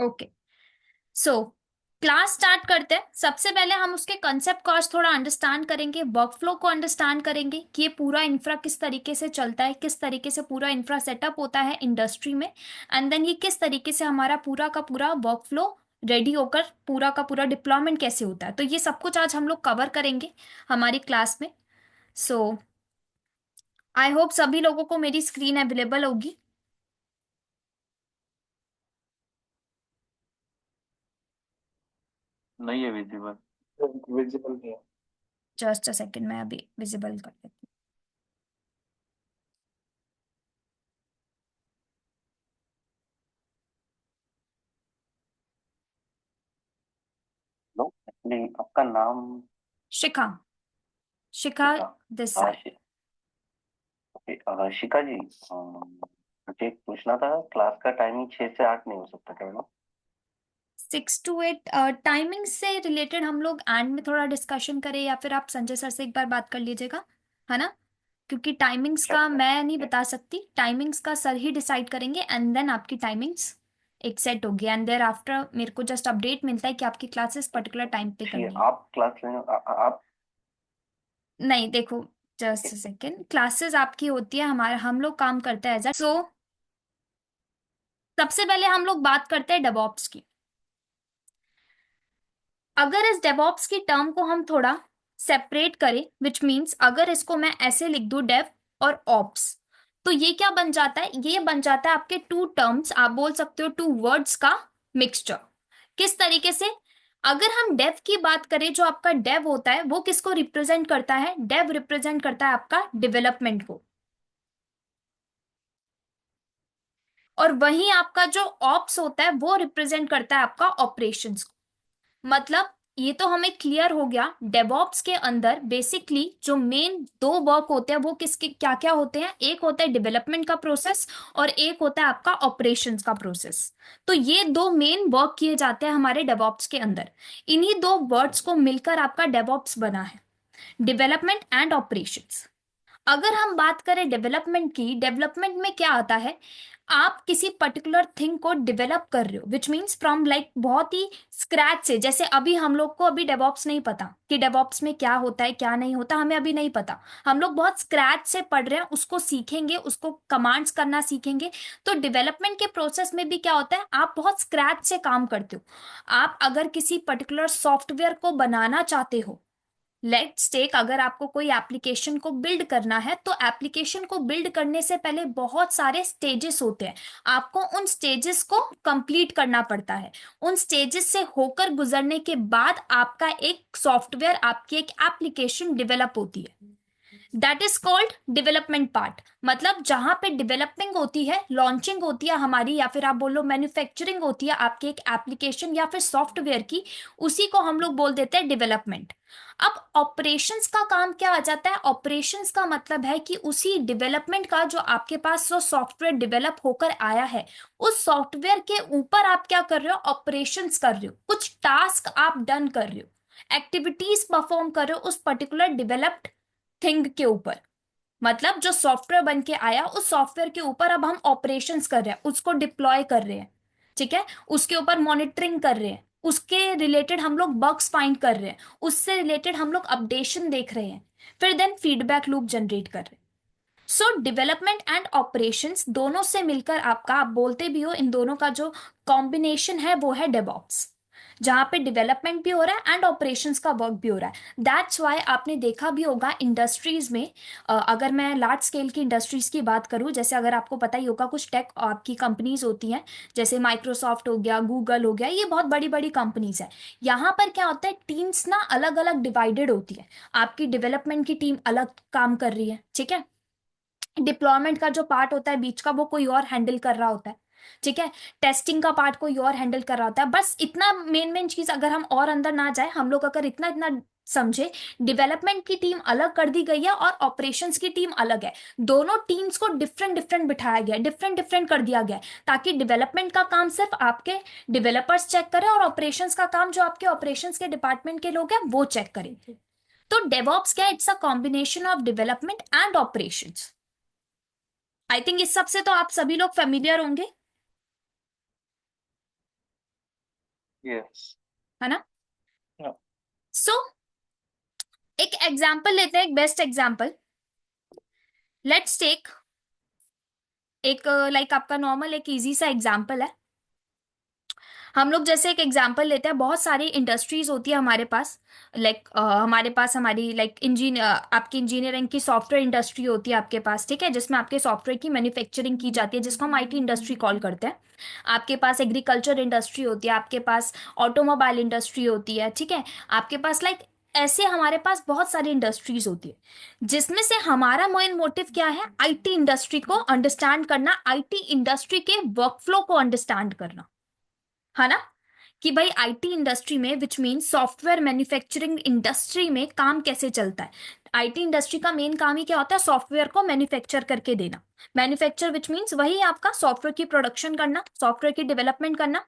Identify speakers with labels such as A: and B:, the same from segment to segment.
A: Okay, so class start करते हैं। सबसे पहले हम उसके कंसेप्ट को आज थोड़ा अंडरस्टैंड करेंगे, वर्क फ्लो को अंडरस्टैंड करेंगे कि ये पूरा इंफ्रा किस तरीके से चलता है, किस तरीके से पूरा इंफ्रा सेटअप होता है इंडस्ट्री में, एंड देन ये किस तरीके से हमारा पूरा का पूरा वर्क फ्लो रेडी होकर पूरा का पूरा डिप्लॉयमेंट कैसे होता है। तो ये सब कुछ आज हम लोग कवर करेंगे हमारी क्लास में। सो आई होप सभी लोगों को मेरी स्क्रीन अवेलेबल होगी।
B: नहीं है विजिबल। विजिबल नहीं है।
A: जस्ट अ सेकेंड, मैं अभी विजिबल कर देती
B: लो नहीं, आपका नाम?
A: हूँ। शिखा, शिखा
B: शिखा।
A: दिस
B: हाँ,
A: साइड।
B: शिखा जी, मुझे एक पूछना था, क्लास का टाइमिंग 6 से 8 नहीं हो सकता क्या मैडम?
A: 6 to 8 टाइमिंग से रिलेटेड हम लोग एंड में थोड़ा डिस्कशन करें, या फिर आप संजय सर से एक बार बात कर लीजिएगा, है ना। क्योंकि टाइमिंग्स
B: अच्छा
A: का
B: अच्छा।
A: मैं नहीं बता सकती, टाइमिंग्स का सर ही डिसाइड करेंगे, एंड देन आपकी टाइमिंग्स एक सेट होगी, एंड देयर आफ्टर मेरे को जस्ट अपडेट मिलता है कि आपकी क्लासेस पर्टिकुलर टाइम पे
B: ठीक है,
A: करनी है।
B: आप क्लास लेने आप।
A: नहीं देखो, जस्ट सेकेंड, क्लासेस आपकी होती है, हमारा हम लोग काम करते हैं एज अ। सो सबसे पहले हम लोग बात करते हैं डेवऑप्स की। अगर इस डेवऑप्स की टर्म को हम थोड़ा सेपरेट करें, विच मीन्स अगर इसको मैं ऐसे लिख दूं डेव और ऑप्स, तो ये क्या बन जाता है, ये बन जाता है आपके टू टर्म्स, आप बोल सकते हो टू वर्ड्स का मिक्सचर। किस तरीके से, अगर हम डेव की बात करें, जो आपका डेव होता है वो किसको रिप्रेजेंट करता है, डेव रिप्रेजेंट करता है आपका डेवलपमेंट को, और वहीं आपका जो ऑप्स होता है वो रिप्रेजेंट करता है आपका ऑपरेशंस को। मतलब ये तो हमें क्लियर हो गया, डेवऑप्स के अंदर बेसिकली जो मेन दो वर्क होते हैं वो किसके क्या क्या होते हैं, एक होता है डेवलपमेंट का प्रोसेस और एक होता है आपका ऑपरेशंस का प्रोसेस। तो ये दो मेन वर्क किए जाते हैं हमारे डेवऑप्स के अंदर। इन्हीं दो वर्ड्स को मिलकर आपका डेवऑप्स बना है, डेवलपमेंट एंड ऑपरेशंस। अगर हम बात करें डेवलपमेंट की, डेवलपमेंट में क्या आता है, आप किसी पर्टिकुलर थिंग को डेवलप कर रहे हो, विच मीन्स फ्रॉम लाइक बहुत ही स्क्रैच से। जैसे अभी हम लोग को अभी डेवॉप्स नहीं पता कि डेवॉप्स में क्या होता है क्या नहीं होता, हमें अभी नहीं पता। हम लोग बहुत स्क्रैच से पढ़ रहे हैं, उसको सीखेंगे, उसको कमांड्स करना सीखेंगे। तो डेवलपमेंट के प्रोसेस में भी क्या होता है, आप बहुत स्क्रैच से काम करते हो। आप अगर किसी पर्टिकुलर सॉफ्टवेयर को बनाना चाहते हो, लेट्स टेक, अगर आपको कोई एप्लीकेशन को बिल्ड करना है, तो एप्लीकेशन को बिल्ड करने से पहले बहुत सारे स्टेजेस होते हैं, आपको उन स्टेजेस को कंप्लीट करना पड़ता है। उन स्टेजेस से होकर गुजरने के बाद आपका एक सॉफ्टवेयर, आपकी एक एप्लीकेशन डेवलप होती है। That is called development part. मतलब जहां पे डेवलपिंग होती है, लॉन्चिंग होती है हमारी, या फिर आप बोलो मैन्युफैक्चरिंग होती है आपके एक एप्लीकेशन या फिर सॉफ्टवेयर की, उसी को हम लोग बोल देते हैं डेवलपमेंट। अब ऑपरेशंस का काम क्या आ जाता है, ऑपरेशंस का मतलब है कि उसी डेवलपमेंट का जो आपके पास जो सॉफ्टवेयर डेवलप होकर आया है, उस सॉफ्टवेयर के ऊपर आप क्या कर रहे हो, ऑपरेशंस कर रहे हो, कुछ टास्क आप डन कर रहे हो, एक्टिविटीज परफॉर्म कर रहे हो उस पर्टिकुलर डेवलप्ड थिंग के ऊपर। मतलब जो सॉफ्टवेयर बन के आया, उस सॉफ्टवेयर के ऊपर अब हम ऑपरेशंस कर रहे हैं, उसको डिप्लॉय कर रहे हैं, ठीक है, उसके ऊपर मॉनिटरिंग कर रहे हैं, उसके रिलेटेड हम लोग बग्स फाइंड कर रहे हैं, उससे रिलेटेड हम लोग अपडेशन देख रहे हैं, फिर देन फीडबैक लूप जनरेट कर रहे हैं। सो डेवलपमेंट एंड ऑपरेशंस दोनों से मिलकर आपका, आप बोलते भी हो, इन दोनों का जो कॉम्बिनेशन है वो है डेवऑप्स, जहां पे डेवलपमेंट भी हो रहा है एंड ऑपरेशंस का वर्क भी हो रहा है। दैट्स वाई आपने देखा भी होगा इंडस्ट्रीज में, अगर मैं लार्ज स्केल की इंडस्ट्रीज की बात करूं, जैसे अगर आपको पता ही होगा कुछ टेक आपकी कंपनीज होती हैं, जैसे माइक्रोसॉफ्ट हो गया, गूगल हो गया, ये बहुत बड़ी बड़ी कंपनीज है। यहाँ पर क्या होता है, टीम्स ना अलग अलग डिवाइडेड होती है। आपकी डेवलपमेंट की टीम अलग काम कर रही है, ठीक है, डिप्लॉयमेंट का जो पार्ट होता है बीच का वो कोई और हैंडल कर रहा होता है, ठीक है, टेस्टिंग का पार्ट कोई और हैंडल कर रहा होता है। बस इतना मेन मेन चीज, अगर हम और अंदर ना जाए, हम लोग अगर इतना इतना समझे, डेवलपमेंट की टीम अलग कर दी गई है और ऑपरेशंस की टीम अलग है। दोनों टीम्स को डिफरेंट डिफरेंट बिठाया गया है, डिफरेंट डिफरेंट कर दिया गया है, ताकि डेवलपमेंट का काम सिर्फ आपके डेवलपर्स चेक करें और ऑपरेशंस का काम जो आपके ऑपरेशंस के डिपार्टमेंट के लोग हैं वो चेक करें। तो डेवॉप्स क्या है, it's a combination of development and operations. I think इस सब से तो आप सभी लोग फेमिलियर होंगे।
B: यस।
A: है ना? सो एक एग्जाम्पल लेते हैं, एक बेस्ट एग्जाम्पल। लेट्स टेक एक लाइक आपका नॉर्मल एक इजी सा एग्जाम्पल है। हम लोग जैसे एक एग्जांपल लेते हैं, बहुत सारी इंडस्ट्रीज होती है हमारे पास। लाइक हमारे पास हमारी लाइक इंजीनियर आपकी इंजीनियरिंग की सॉफ्टवेयर इंडस्ट्री होती है आपके पास, ठीक है, जिसमें आपके सॉफ्टवेयर की मैन्युफैक्चरिंग की जाती है, जिसको हम आईटी इंडस्ट्री कॉल करते हैं। आपके पास एग्रीकल्चर इंडस्ट्री होती है, आपके पास ऑटोमोबाइल इंडस्ट्री होती है, ठीक है। आपके पास लाइक ऐसे हमारे पास बहुत सारी इंडस्ट्रीज होती है, जिसमें से हमारा मेन मोटिव क्या है? आईटी इंडस्ट्री को अंडरस्टैंड करना, आईटी इंडस्ट्री के वर्कफ्लो को अंडरस्टैंड करना, है ना? कि भाई आईटी इंडस्ट्री में, which mean software manufacturing industry में काम कैसे चलता है। आईटी इंडस्ट्री का मेन काम ही क्या होता है? सॉफ्टवेयर को मैन्युफैक्चर करके देना। मैन्युफैक्चर विच मीन्स वही आपका सॉफ्टवेयर की प्रोडक्शन करना, सॉफ्टवेयर की डेवलपमेंट करना।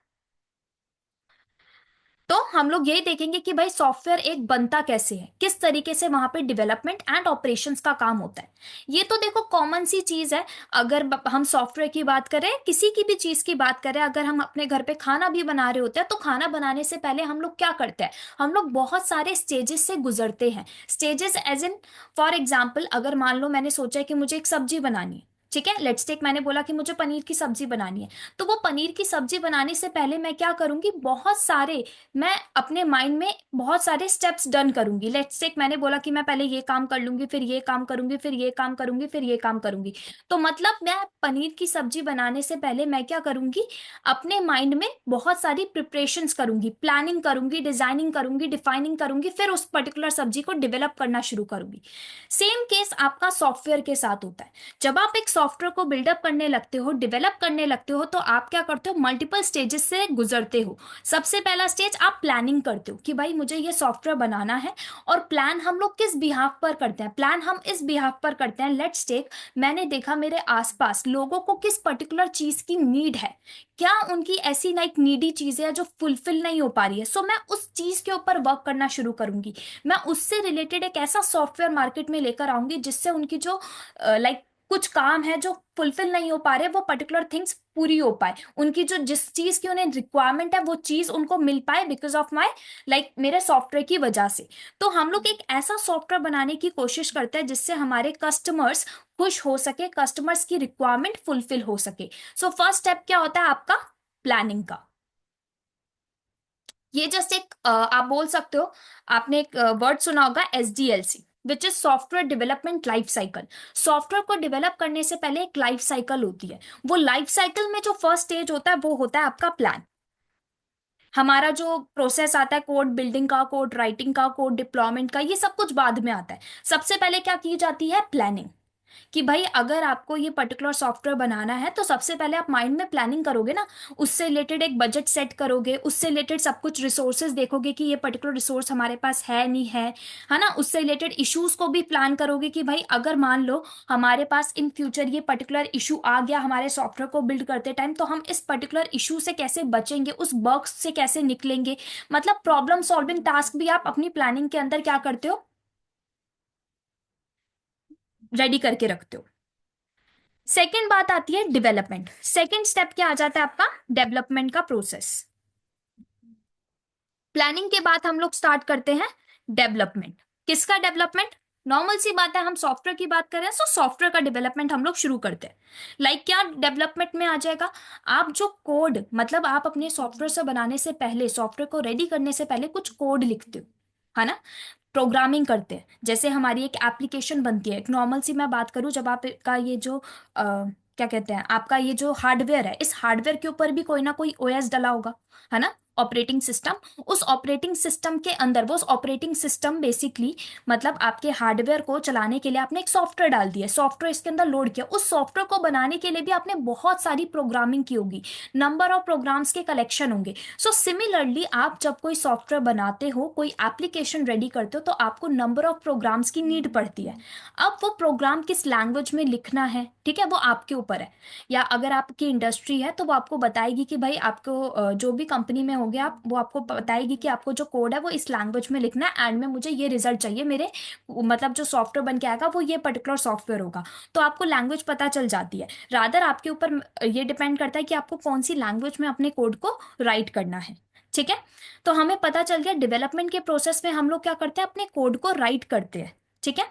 A: तो हम लोग यही देखेंगे कि भाई सॉफ्टवेयर एक बनता कैसे है, किस तरीके से वहां पे डेवलपमेंट एंड ऑपरेशंस का काम होता है। ये तो देखो कॉमन सी चीज है। अगर हम सॉफ्टवेयर की बात करें, किसी की भी चीज की बात करें, अगर हम अपने घर पे खाना भी बना रहे होते हैं, तो खाना बनाने से पहले हम लोग क्या करते हैं? हम लोग बहुत सारे स्टेजेस से गुजरते हैं। Stages as in, for example, अगर मान लो मैंने सोचा है कि मुझे एक सब्जी बनानी है, ठीक है, लेट्स टेक मैंने बोला कि मुझे पनीर की सब्जी बनानी है। तो वो पनीर की सब्जी बनाने से पहले मैं क्या करूंगी? बहुत सारे, मैं अपने माइंड में बहुत सारे स्टेप्स डन करूंगी। लेट्स टेक मैंने बोला कि मैं पहले ये काम कर लूंगी, फिर ये काम करूंगी, फिर ये काम करूंगी, फिर ये काम करूंगी। तो मतलब मैं पनीर की सब्जी बनाने से पहले मैं क्या करूंगी? अपने माइंड में बहुत सारी प्रिपरेशंस करूंगी, प्लानिंग करूंगी, डिजाइनिंग करूंगी, डिफाइनिंग करूंगी, फिर उस पर्टिकुलर सब्जी को डेवलप करना शुरू करूंगी। सेम केस आपका सॉफ्टवेयर के साथ होता है। जब आप एक सॉफ्टवेयर को बिल्डअप करने लगते हो, डेवलप करने लगते हो, तो आप क्या करते हो? मल्टीपल स्टेजेस से गुजरते हो। सबसे पहला स्टेज आप प्लानिंग करते हो कि भाई मुझे ये सॉफ्टवेयर बनाना है। और प्लान हम लोग किस बिहाफ पर करते हैं? प्लान हम इस बिहाफ पर करते हैं, लेट्स टेक, मैंने देखा मेरे आसपास लोगों को किस पर्टिकुलर चीज की नीड है, क्या उनकी ऐसी लाइक नीडी चीजें हैं जो फुलफिल नहीं हो पा रही है, सो मैं उस चीज के ऊपर वर्क करना शुरू करूंगी। मैं उससे रिलेटेड एक ऐसा सॉफ्टवेयर मार्केट में लेकर आऊंगी जिससे उनकी जो लाइक कुछ काम है जो फुलफिल नहीं हो पा रहे, वो पर्टिकुलर थिंग्स पूरी हो पाए, उनकी जो जिस चीज की उन्हें रिक्वायरमेंट है वो चीज उनको मिल पाए, बिकॉज ऑफ माई लाइक मेरे सॉफ्टवेयर की वजह से। तो हम लोग एक ऐसा सॉफ्टवेयर बनाने की कोशिश करते हैं जिससे हमारे कस्टमर्स खुश हो सके, कस्टमर्स की रिक्वायरमेंट फुलफिल हो सके। सो फर्स्ट स्टेप क्या होता है आपका? प्लानिंग का। ये जस्ट एक आप बोल सकते हो, आपने एक वर्ड सुना होगा, SDLC, which is software development life cycle. Software को डेवलप करने से पहले एक लाइफ साइकिल होती है। वो लाइफ साइकिल में जो फर्स्ट स्टेज होता है वो होता है आपका प्लान। हमारा जो प्रोसेस आता है कोड बिल्डिंग का, कोड राइटिंग का, कोड डिप्लॉयमेंट का, ये सब कुछ बाद में आता है। सबसे पहले क्या की जाती है? प्लानिंग। कि भाई अगर आपको ये पर्टिकुलर सॉफ्टवेयर बनाना है तो सबसे पहले आप माइंड में प्लानिंग करोगे ना, उससे रिलेटेड एक बजट सेट करोगे, उससे रिलेटेड सब कुछ रिसोर्सेज देखोगे कि ये पर्टिकुलर रिसोर्स हमारे पास है नहीं है ना। उससे रिलेटेड इश्यूज को भी प्लान करोगे कि भाई अगर मान लो हमारे पास इन फ्यूचर ये पर्टिकुलर इशू आ गया हमारे सॉफ्टवेयर को बिल्ड करते टाइम, तो हम इस पर्टिकुलर इशू से कैसे बचेंगे, उस बग्स से कैसे निकलेंगे। मतलब प्रॉब्लम सॉल्विंग टास्क भी आप अपनी प्लानिंग के अंदर क्या करते हो? रेडी करके रखते हो। सेकेंड बात आती है डेवलपमेंट। सेकेंड स्टेप क्या आ जाता है आपका? डेवलपमेंट का प्रोसेस। प्लानिंग के बाद हम लोग स्टार्ट करते हैं डेवलपमेंट। किसका डेवलपमेंट? नॉर्मल सी बात है, हम सॉफ्टवेयर की बात कर रहे हैं, तो सॉफ्टवेयर का डेवलपमेंट हम लोग शुरू करते हैं। लाइक क्या डेवलपमेंट में आ जाएगा? आप जो कोड, मतलब आप अपने सॉफ्टवेयर से बनाने से पहले, सॉफ्टवेयर को रेडी करने से पहले कुछ कोड लिखते हो, है ना? प्रोग्रामिंग करते हैं। जैसे हमारी एक एप्लीकेशन बनती है, एक नॉर्मल सी मैं बात करूं, जब आपका ये जो क्या कहते हैं, आपका ये जो हार्डवेयर है, इस हार्डवेयर के ऊपर भी कोई ना कोई OS डला होगा, है ना? Operating system. उस ऑपरेटिंग सिस्टम के अंदर, वो ऑपरेटिंग सिस्टम बेसिकली मतलब आपके हार्डवेयर को चलाने के लिए आपने एक सॉफ्टवेयर डाल दिया, सॉफ्टवेयर इसके अंदर लोड किया, उस सॉफ्टवेयर को बनाने के लिए भी आपने बहुत सारी प्रोग्रामिंग की होगी, नंबर ऑफ प्रोग्राम्स के कलेक्शन होंगे। सो सिमिलरली आप जब कोई सॉफ्टवेयर बनाते हो, कोई एप्लीकेशन रेडी करते हो, तो आपको नंबर ऑफ प्रोग्राम्स की नीड पड़ती है। अब वो प्रोग्राम किस लैंग्वेज में लिखना है, ठीक है, वो आपके ऊपर है। या अगर आपकी इंडस्ट्री है तो वो आपको बताएगी कि भाई आपको जो भी कंपनी में होगे आप, वो आपको बताएगी कि आपको जो कोड है वो इस लैंग्वेज में लिखना है, एंड में मुझे ये रिजल्ट चाहिए, मेरे मतलब जो सॉफ्टवेयर बन के आएगा वो ये पर्टिकुलर सॉफ्टवेयर होगा। तो आपको लैंग्वेज पता चल जाती है। रादर आपके ऊपर ये डिपेंड करता है कि आपको कौन सी लैंग्वेज में अपने कोड को राइट करना है। ठीक है। तो हमें पता चल गया डेवलपमेंट के प्रोसेस में हम लोग क्या करते हैं, अपने कोड को राइट करते हैं। ठीक है।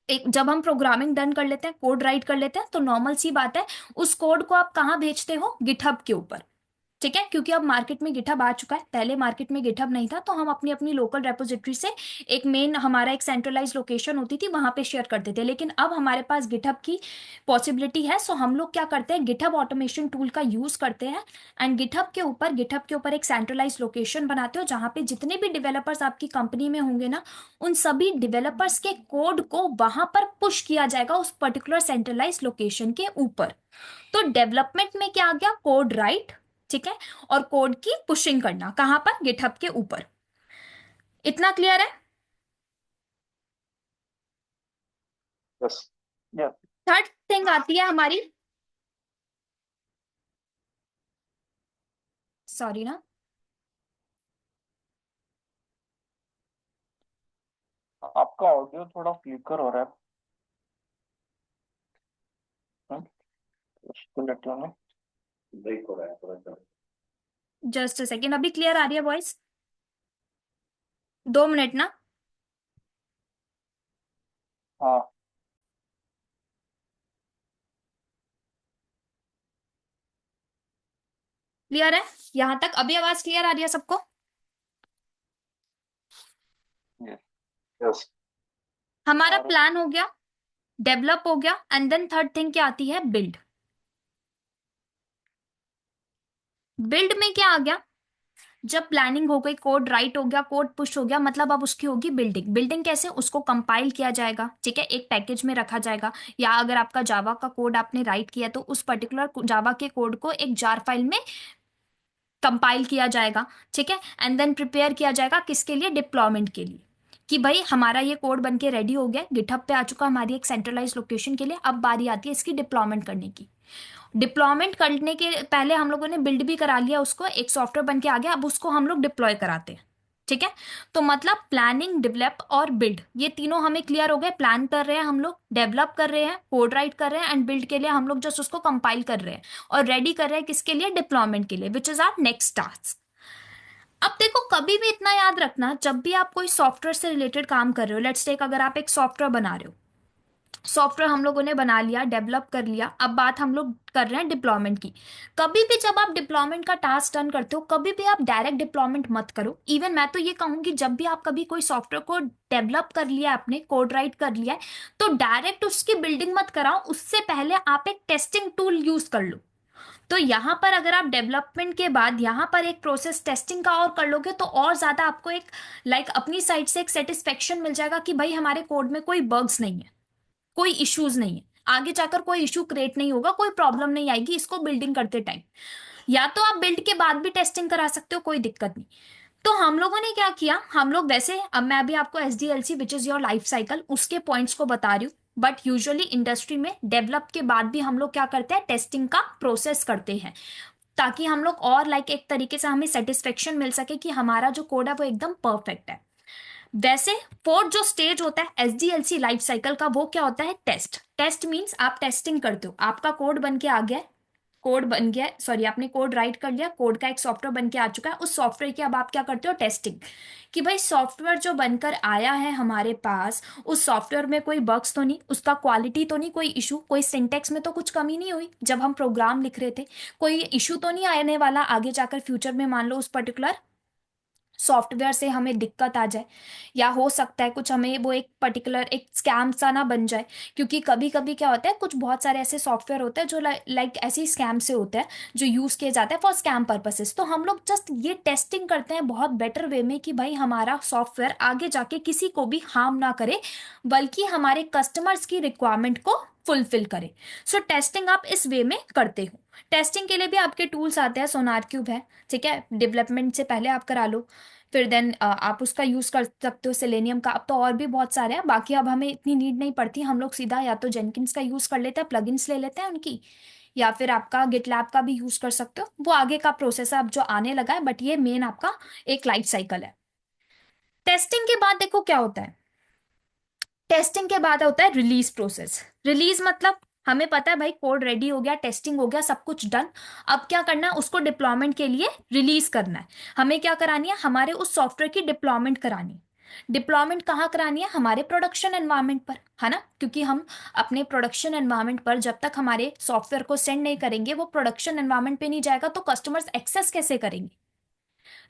A: एक जब हम प्रोग्रामिंग डन कर लेते हैं, कोड राइट कर लेते हैं, तो नॉर्मल सी बात है, उस कोड को आप कहाँ भेजते हो, गिटहब के ऊपर। ठीक है, क्योंकि अब मार्केट में गिटहब आ चुका है, पहले मार्केट में गिटहब नहीं था, तो हम अपनी अपनी लोकल रेपोजिटरी से एक मेन हमारा एक सेंट्रलाइज लोकेशन होती थी, वहां पे शेयर करते थे। लेकिन अब हमारे पास गिटहब की पॉसिबिलिटी है, सो हम लोग क्या करते हैं, गिटहब ऑटोमेशन टूल का यूज करते हैं। एंड गिटहब के ऊपर एक सेंट्रलाइज लोकेशन बनाते हो, जहां पे जितने भी डेवलपर्स आपकी कंपनी में होंगे ना, उन सभी डेवलपर्स के कोड को वहां पर पुश किया जाएगा उस पर्टिकुलर सेंट्रलाइज लोकेशन के ऊपर। तो डेवलपमेंट में क्या आ गया, कोड राइट। ठीक है। और कोड की पुशिंग करना कहां पर, गिटहब के ऊपर। इतना क्लियर है।
B: यस। यस।
A: थर्ड थिंग आती है हमारी, सॉरी ना,
B: आपका ऑडियो थोड़ा फ्लिकर हो रहा है। हम्म, कुछ तो लटियों में ब्रेक हो रहा है थोड़ा सा।
A: जस्ट अ सेकेंड, अभी क्लियर आ रही है वॉइस? 2 मिनट ना।
B: हाँ।
A: क्लियर है यहां तक? अभी आवाज क्लियर आ रही है सबको?
B: यस। यस।
A: हमारा
B: और
A: प्लान हो गया, डेवलप हो गया, एंड देन थर्ड थिंग क्या आती है, बिल्ड। बिल्ड में क्या आ गया, जब प्लानिंग हो गई, कोड राइट हो गया, कोड पुश हो गया, मतलब अब उसकी होगी बिल्डिंग। बिल्डिंग कैसे, उसको कंपाइल किया जाएगा, ठीक है, एक पैकेज में रखा जाएगा। या अगर आपका जावा का कोड आपने राइट किया, तो उस पर्टिकुलर जावा के कोड को एक जार फाइल में कंपाइल किया जाएगा। ठीक है। एंड देन प्रिपेयर किया जाएगा किसके लिए, डिप्लॉयमेंट के लिए। कि भाई हमारा ये कोड बन के रेडी हो गया, गिटहब पे आ चुका हमारी एक सेंट्रलाइज लोकेशन के लिए, अब बारी आती है इसकी डिप्लॉयमेंट करने की। डिप्लॉयमेंट करने के पहले हम लोगों ने बिल्ड भी करा लिया उसको, एक सॉफ्टवेयर बन के आ गया, अब उसको हम लोग डिप्लॉय कराते हैं। ठीक है। तो मतलब प्लानिंग, डेवलप और बिल्ड, ये तीनों हमें क्लियर हो गए। प्लान कर रहे हैं हम लोग, डेवलप कर रहे हैं, कोड राइट कर रहे हैं, एंड बिल्ड के लिए हम लोग जस्ट उसको कंपाइल कर रहे हैं, और रेडी कर रहे हैं किसके लिए, डिप्लॉयमेंट के लिए, which is our next task. अब देखो, कभी भी इतना याद रखना, जब भी आप कोई सॉफ्टवेयर से रिलेटेड काम कर रहे हो, लेट्स टेक, अगर आप एक सॉफ्टवेयर बना रहे हो, सॉफ्टवेयर हम लोगों ने बना लिया, डेवलप कर लिया, अब बात हम लोग कर रहे हैं डिप्लॉयमेंट की। कभी भी जब आप डिप्लॉयमेंट का टास्क डन करते हो, कभी भी आप डायरेक्ट डिप्लॉयमेंट मत करो। इवन मैं तो ये कहूंगी, जब भी आप कभी कोई सॉफ्टवेयर को डेवलप कर लिया, आपने कोड राइट कर लिया है, तो डायरेक्ट उसकी बिल्डिंग मत कराओ, उससे पहले आप एक टेस्टिंग टूल यूज कर लो। तो यहाँ पर अगर आप डेवलपमेंट के बाद यहाँ पर एक प्रोसेस टेस्टिंग का और कर लोगे, तो और ज्यादा आपको एक अपनी साइड से एक सेटिस्फेक्शन मिल जाएगा कि भाई हमारे कोड में कोई बग्स नहीं है, कोई इश्यूज नहीं है, आगे जाकर कोई इशू क्रिएट नहीं होगा, कोई प्रॉब्लम नहीं आएगी इसको बिल्डिंग करते टाइम। या तो आप बिल्ड के बाद भी टेस्टिंग करा सकते हो, कोई दिक्कत नहीं। तो हम लोगों ने क्या किया, हम लोग वैसे, अब मैं अभी आपको SDLC which is your life cycle, उसके पॉइंट्स को बता रही हूँ, बट यूजुअली इंडस्ट्री में डेवलप के बाद भी हम लोग क्या करते हैं, टेस्टिंग का प्रोसेस करते हैं, ताकि हम लोग और एक तरीके से हमें सेटिस्फेक्शन मिल सके कि हमारा जो कोड है वो एकदम परफेक्ट है। वैसे फोर्थ जो स्टेज होता है SDLC लाइफ साइकिल का, वो क्या होता है, टेस्ट। टेस्ट मींस आप टेस्टिंग करते हो, आपका कोड बन के आ गया है, कोड बन गया, सॉरी, आपने कोड राइट कर लिया, कोड का एक सॉफ्टवेयर बन के आ चुका है, उस सॉफ्टवेयर की अब आप क्या करते हो, टेस्टिंग। कि भाई सॉफ्टवेयर जो बनकर आया है हमारे पास, उस सॉफ्टवेयर में कोई बग्स तो नहीं, उसका क्वालिटी तो नहीं कोई इशू, कोई सिंटेक्स में तो कुछ कमी नहीं हुई जब हम प्रोग्राम लिख रहे थे, कोई इशू तो नहीं आने वाला आगे जाकर फ्यूचर में, मान लो उस पर्टिकुलर सॉफ्टवेयर से हमें दिक्कत आ जाए, या हो सकता है कुछ हमें वो एक पर्टिकुलर एक स्कैम सा ना बन जाए। क्योंकि कभी कभी क्या होता है, कुछ बहुत सारे ऐसे सॉफ्टवेयर होते हैं जो लाइक ऐसे स्कैम से होते हैं, जो यूज किए जाते हैं फॉर स्कैम पर्पसेस। तो हम लोग जस्ट ये टेस्टिंग करते हैं बहुत बेटर वे में, कि भाई हमारा सॉफ्टवेयर आगे जाके किसी को भी हार्म ना करे, बल्कि हमारे कस्टमर्स की रिक्वायरमेंट को फुलफिल करे। सो टेस्टिंग आप इस वे में करते हो। टेस्टिंग के लिए भी आपके टूल्स आते हैं, सोनार क्यूब है, ठीक है, डेवलपमेंट से पहले आप करा लो। फिर देन आप उसका यूज कर सकते हो, सेलेनियम का, अब तो और भी बहुत सारे हैं, बाकी अब हमें इतनी नीड नहीं पड़ती, हम लोग सीधा या तो जेनकिंस का यूज कर लेते हैं, प्लगइन्स ले लेते हैं उनकी, या फिर आपका गिटलैब का भी यूज कर सकते हो, वो आगे का प्रोसेस है अब जो आने लगा है, बट ये मेन आपका एक लाइफ साइकिल है। टेस्टिंग के बाद देखो क्या होता है, टेस्टिंग के बाद होता है रिलीज प्रोसेस। रिलीज मतलब हमें पता है भाई कोड रेडी हो गया, टेस्टिंग हो गया, सब कुछ डन। अब क्या करना है, उसको डिप्लॉयमेंट के लिए रिलीज करना है। हमें क्या करानी है, हमारे उस सॉफ्टवेयर की डिप्लॉयमेंट करानी है। डिप्लॉयमेंट कहाँ करानी है, हमारे प्रोडक्शन एनवायरनमेंट पर, है ना, क्योंकि हम अपने प्रोडक्शन एनवायरनमेंट पर जब तक हमारे सॉफ्टवेयर को सेंड नहीं करेंगे, वो प्रोडक्शन एनवायरनमेंट पे नहीं जाएगा तो कस्टमर्स एक्सेस कैसे करेंगे।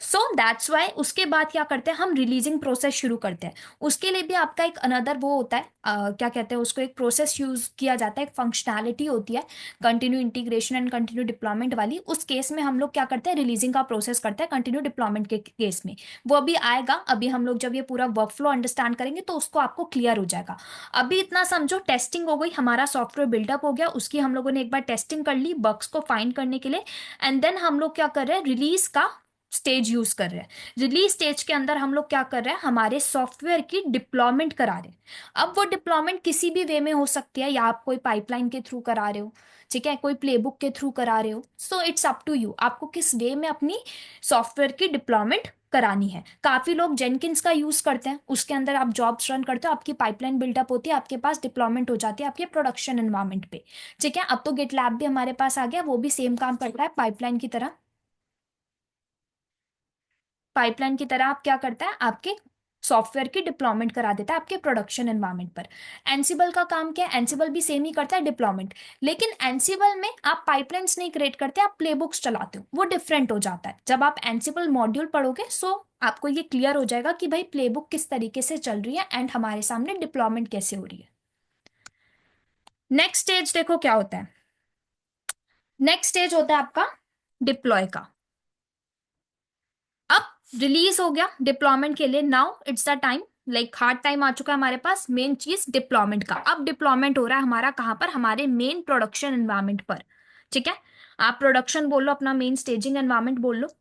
A: सो दैट्स वाई उसके बाद क्या करते हैं, हम रिलीजिंग प्रोसेस शुरू करते हैं। उसके लिए भी आपका एक अनदर वो होता है, क्या कहते हैं उसको, एक प्रोसेस यूज किया जाता है, एक फंक्शनैलिटी होती है continue integration and continue deployment वाली। उस केस में हम लोग क्या करते हैं, रिलीजिंग का प्रोसेस करते हैं कंटिन्यू डिप्लॉयमेंट के केस में। वो अभी आएगा, अभी हम लोग जब ये पूरा वर्कफ्लो अंडरस्टैंड करेंगे तो उसको आपको क्लियर हो जाएगा। अभी इतना समझो, टेस्टिंग हो गई, हमारा सॉफ्टवेयर बिल्डअप हो गया, उसकी हम लोगों ने एक बार टेस्टिंग कर ली बग्स को फाइंड करने के लिए। एंड देन हम लोग क्या कर रहे हैं, रिलीज का स्टेज यूज कर रहे हैं। रिलीज स्टेज के अंदर हम लोग क्या कर रहे हैं, हमारे सॉफ्टवेयर की डिप्लॉयमेंट करा रहे हैं। अब वो डिप्लॉयमेंट किसी भी वे में हो सकती है, या आप कोई पाइपलाइन के थ्रू करा रहे हो, ठीक है, कोई प्लेबुक के थ्रू करा रहे हो। So it's up to you, आपको किस वे में अपनी सॉफ्टवेयर की डिप्लॉयमेंट करानी है। काफी लोग जेनकिंस का यूज करते हैं, उसके अंदर आप जॉब्स रन करते हो, आपकी पाइपलाइन बिल्डअप होती है, आपके पास डिप्लॉयमेंट हो जाती है आपके प्रोडक्शन एनवायरनमेंट पे। ठीक है, अब तो गिट लैब भी हमारे पास आ गया, वो भी सेम काम करता है पाइपलाइन की तरह। पाइपलाइन की तरह आप क्या करता है, आपके सॉफ्टवेयर की डिप्लॉयमेंट करा देता है आपके प्रोडक्शन एनवायरनमेंट पर। एनसिबल का काम क्या है, एनसिबल भी सेम ही करता है डिप्लॉयमेंट। लेकिन एनसिबल में आप पाइपलाइंस नहीं क्रिएट करते, आप प्लेबुक्स चलाते हो, वो डिफरेंट हो जाता है। जब आप एनसिबल मॉड्यूल पढ़ोगे सो आपको ये क्लियर हो जाएगा कि भाई प्लेबुक किस तरीके से चल रही है एंड हमारे सामने डिप्लॉयमेंट कैसे हो रही है। नेक्स्ट स्टेज देखो क्या होता है। नेक्स्ट स्टेज होता है आपका डिप्लॉय का। अब रिलीज हो गया डिप्लॉयमेंट के लिए, now it's the time, like hard time आ चुका है हमारे पास, मेन चीज डिप्लॉयमेंट का। अब डिप्लॉयमेंट हो रहा है हमारा कहाँ पर, हमारे मेन प्रोडक्शन एनवायरनमेंट पर। ठीक है, आप प्रोडक्शन बोल लो, अपना मेन स्टेजिंग एनवायरनमेंट बोल लो,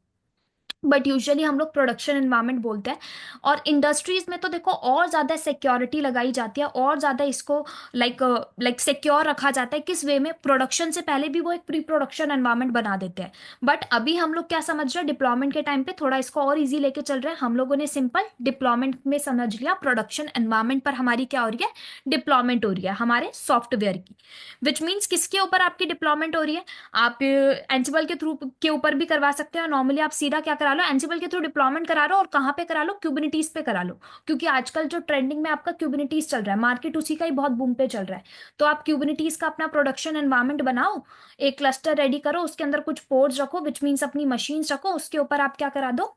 A: बट यूजुअली हम लोग प्रोडक्शन एनवायरनमेंट बोलते हैं। और इंडस्ट्रीज में तो देखो और ज्यादा सिक्योरिटी लगाई जाती है, और ज्यादा इसको लाइक लाइक सिक्योर रखा जाता है। किस वे में, प्रोडक्शन से पहले भी वो एक प्री प्रोडक्शन एनवायरनमेंट बना देते हैं। बट अभी हम लोग क्या समझ रहे हैं, डिप्लॉयमेंट के टाइम पे थोड़ा इसको और इजी लेके चल रहे हैं हम लोगों ने। सिंपल डिप्लॉयमेंट में समझ लिया, प्रोडक्शन एनवायरनमेंट पर हमारी क्या हो रही है, डिप्लॉयमेंट हो रही है हमारे सॉफ्टवेयर की। विच मीन्स किसके ऊपर आपकी डिप्लॉयमेंट हो रही है, आप एंसिबल के थ्रू के ऊपर भी करवा सकते हो। नॉर्मली आप सीधा क्या करा लो, एंसिबल के थ्रू डिप्लॉयमेंट करा लो, और कहाँ पे करा लो, क्यूबिनिटीज पे करा लो। क्योंकि आजकल जो ट्रेंडिंग में आपका क्यूबिनिटीज चल रहा है, मार्केट उसी का ही बहुत बूम पे चल रहा है। तो आप क्यूबिनिटीज का अपना प्रोडक्शन एनवायरनमेंट बनाओ, एक क्लस्टर रेडी करो, उसके अंदर कुछ पोर्ट्स रखो, विच मीन्स अपनी मशीन्स रखो, उसके ऊपर आप क्या करा दो,